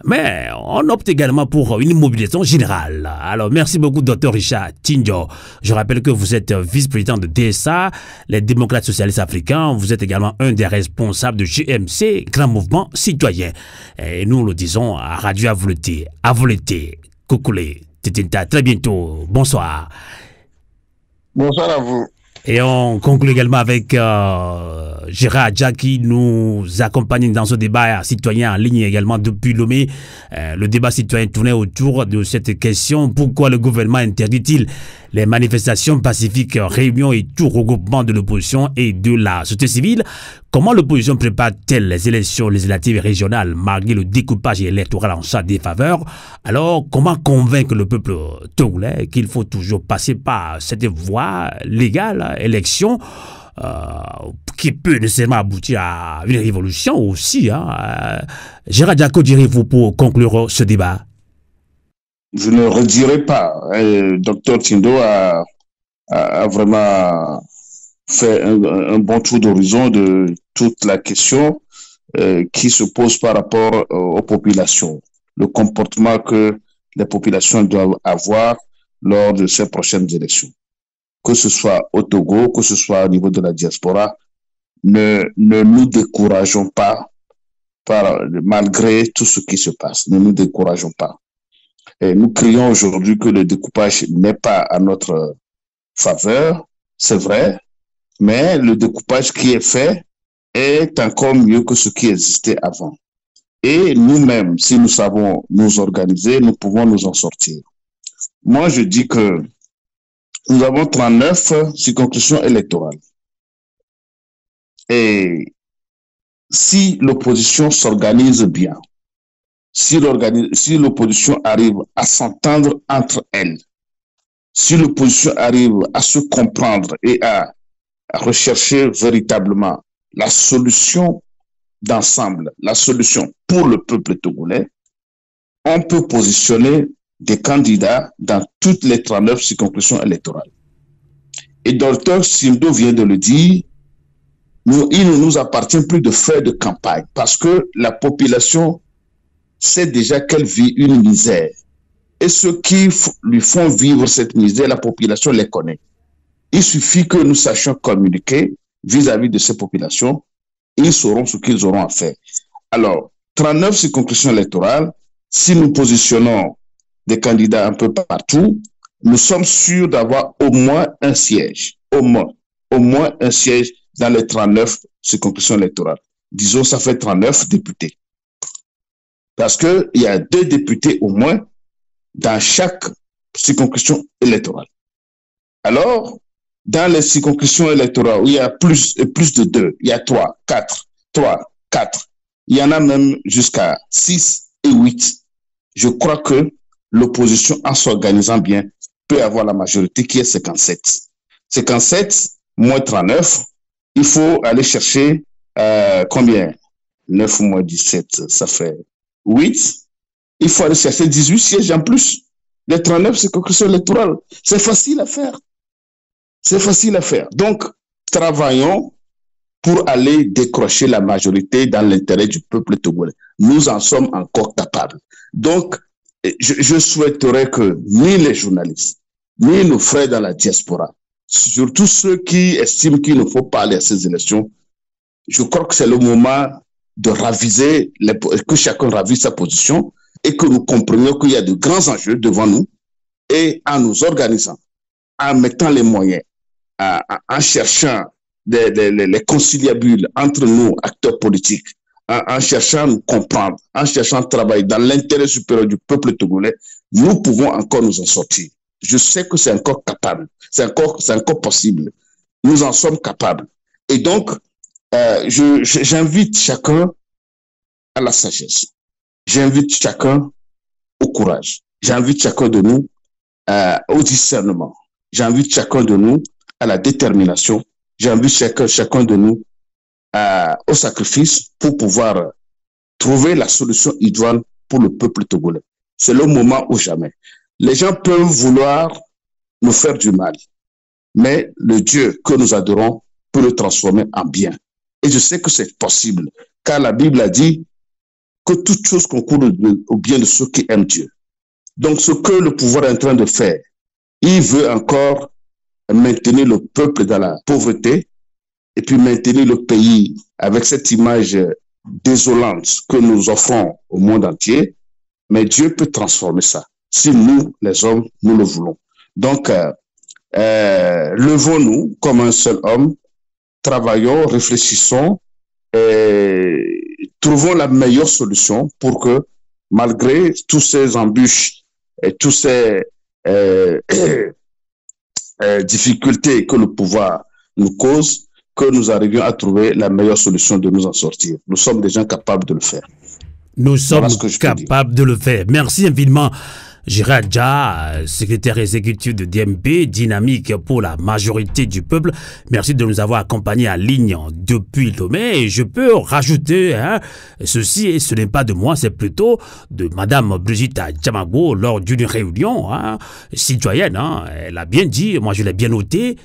mais on opte également pour une mobilisation générale. Alors, merci beaucoup, Dr Richard Tinjo. Je rappelle que vous êtes vice-président de DSA, les démocrates socialistes africains. Vous êtes également un des responsables de GMC, Grand Mouvement Citoyen. Et nous le disons à Radio à volonté, Coucoulé, Titinta. Très bientôt. Bonsoir. Bonsoir à vous. Et on conclut également avec Gérard Adja qui nous accompagne dans ce débat citoyen en ligne également depuis Lomé. Le débat citoyen tournait autour de cette question. Pourquoi le gouvernement interdit-il les manifestations pacifiques, réunions et tout regroupement de l'opposition et de la société civile? Comment l'opposition prépare-t-elle les élections législatives et régionales malgré le découpage électoral en sa défaveur? Alors, comment convaincre le peuple togolais qu'il faut toujours passer par cette voie légale, élection, qui peut nécessairement aboutir à une révolution aussi, hein? Gérard Adja, que direz-vous pour conclure ce débat? Je ne redirai pas. Dr Tindo a vraiment fait un bon tour d'horizon de toute la question qui se pose par rapport aux populations. Le comportement que les populations doivent avoir lors de ces prochaines élections. Que ce soit au Togo, que ce soit au niveau de la diaspora, ne nous décourageons pas malgré tout ce qui se passe. Ne nous décourageons pas. Et nous crions aujourd'hui que le découpage n'est pas à notre faveur, c'est vrai, mais le découpage qui est fait est encore mieux que ce qui existait avant. Et nous-mêmes, si nous savons nous organiser, nous pouvons nous en sortir. Moi, je dis que nous avons 39 circonscriptions électorales. Et si l'opposition s'organise bien, si l'opposition arrive à s'entendre entre elles, si l'opposition arrive à se comprendre et à rechercher véritablement la solution d'ensemble, la solution pour le peuple togolais, on peut positionner des candidats dans toutes les 39 circonscriptions électorales. Et Dr Sindo vient de le dire, il ne nous appartient plus de faire de campagne parce que la population sait déjà qu'elle vit une misère. Et ceux qui lui font vivre cette misère, la population les connaît. Il suffit que nous sachions communiquer vis-à-vis de ces populations. Ils sauront ce qu'ils auront à faire. Alors, 39 circonscriptions électorales, si nous positionnons des candidats un peu partout, nous sommes sûrs d'avoir au moins un siège. Au moins un siège dans les 39 circonscriptions électorales. Disons, ça fait 39 députés. Parce qu'il y a 2 députés au moins dans chaque circonscription électorale. Alors, dans les circonscriptions électorales où il y a plus de 2, il y a 3, 4, il y en a même jusqu'à 6 et 8. Je crois que l'opposition, en s'organisant bien, peut avoir la majorité qui est 57. 57 moins 39, il faut aller chercher combien? 9 moins 17, ça fait 8. Il faut aller chercher 18 sièges en plus. Les 39 circonscriptions électorales. C'est facile à faire. C'est facile à faire. Donc, travaillons pour aller décrocher la majorité dans l'intérêt du peuple togolais. Nous en sommes encore capables. Donc, je souhaiterais que ni les journalistes, ni nos frères dans la diaspora, surtout ceux qui estiment qu'il ne faut pas aller à ces élections, je crois que c'est le moment de raviser, que chacun ravise sa position et que nous comprenions qu'il y a de grands enjeux devant nous et en nous organisant, en mettant les moyens, en cherchant les conciliabules entre nous, acteurs politiques, en cherchant à nous comprendre, en cherchant à travailler dans l'intérêt supérieur du peuple togolais, nous pouvons encore nous en sortir. Je sais que c'est encore capable, c'est encore possible. Nous en sommes capables. Et donc, j'invite chacun à la sagesse. J'invite chacun au courage. J'invite chacun de nous au discernement. J'invite chacun de nous à la détermination. J'invite chacun de nous au sacrifice pour pouvoir trouver la solution idoine pour le peuple togolais. C'est le moment ou jamais. Les gens peuvent vouloir nous faire du mal, mais le Dieu que nous adorons peut le transformer en bien. Et je sais que c'est possible, car la Bible a dit que toute chose concourt au bien de ceux qui aiment Dieu. Donc, ce que le pouvoir est en train de faire, il veut encore maintenir le peuple dans la pauvreté et puis maintenir le pays avec cette image désolante que nous offrons au monde entier. Mais Dieu peut transformer ça, si nous, les hommes, nous le voulons. Donc, levons-nous comme un seul homme, travaillons, réfléchissons, trouvons la meilleure solution pour que, malgré tous ces embûches et tous ces difficultés que le pouvoir nous cause, que nous arrivions à trouver la meilleure solution de nous en sortir. Nous sommes des gens capables de le faire. Nous sommes capables de le faire. Merci infiniment, Gérard Dia, secrétaire exécutif de DMP, dynamique pour la majorité du peuple. Merci de nous avoir accompagnés en ligne depuis Lomé. Et je peux rajouter ceci, et ce n'est pas de moi, c'est plutôt de Madame Brigitte Djamago lors d'une réunion citoyenne. Elle a bien dit, moi je l'ai bien noté,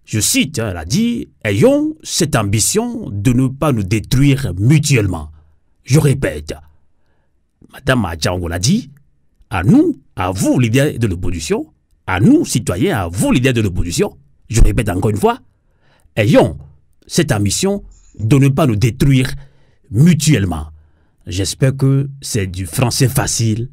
je cite, elle a dit « Ayons cette ambition de ne pas nous détruire mutuellement ». Je répète, Madame Djamago l'a dit, à nous, à vous, leaders de l'opposition, à nous, citoyens, à vous, leaders de l'opposition, je répète encore une fois, ayons cette ambition de ne pas nous détruire mutuellement. J'espère que c'est du français facile.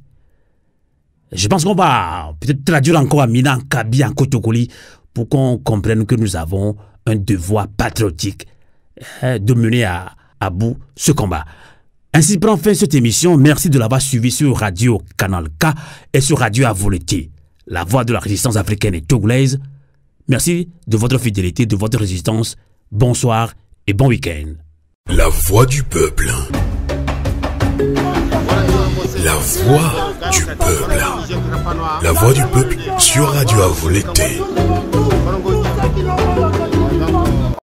Je pense qu'on va peut-être traduire encore à Minan, Kabi, en Kotokoli, pour qu'on comprenne que nous avons un devoir patriotique de mener à bout ce combat. Ainsi prend fin cette émission. Merci de l'avoir suivi sur Radio Canal K et sur Radio Avolete, la voix de la résistance africaine et togolaise. Merci de votre fidélité, de votre résistance. Bonsoir et bon week-end. La voix du peuple. La voix du peuple. La voix du peuple sur Radio Avolete.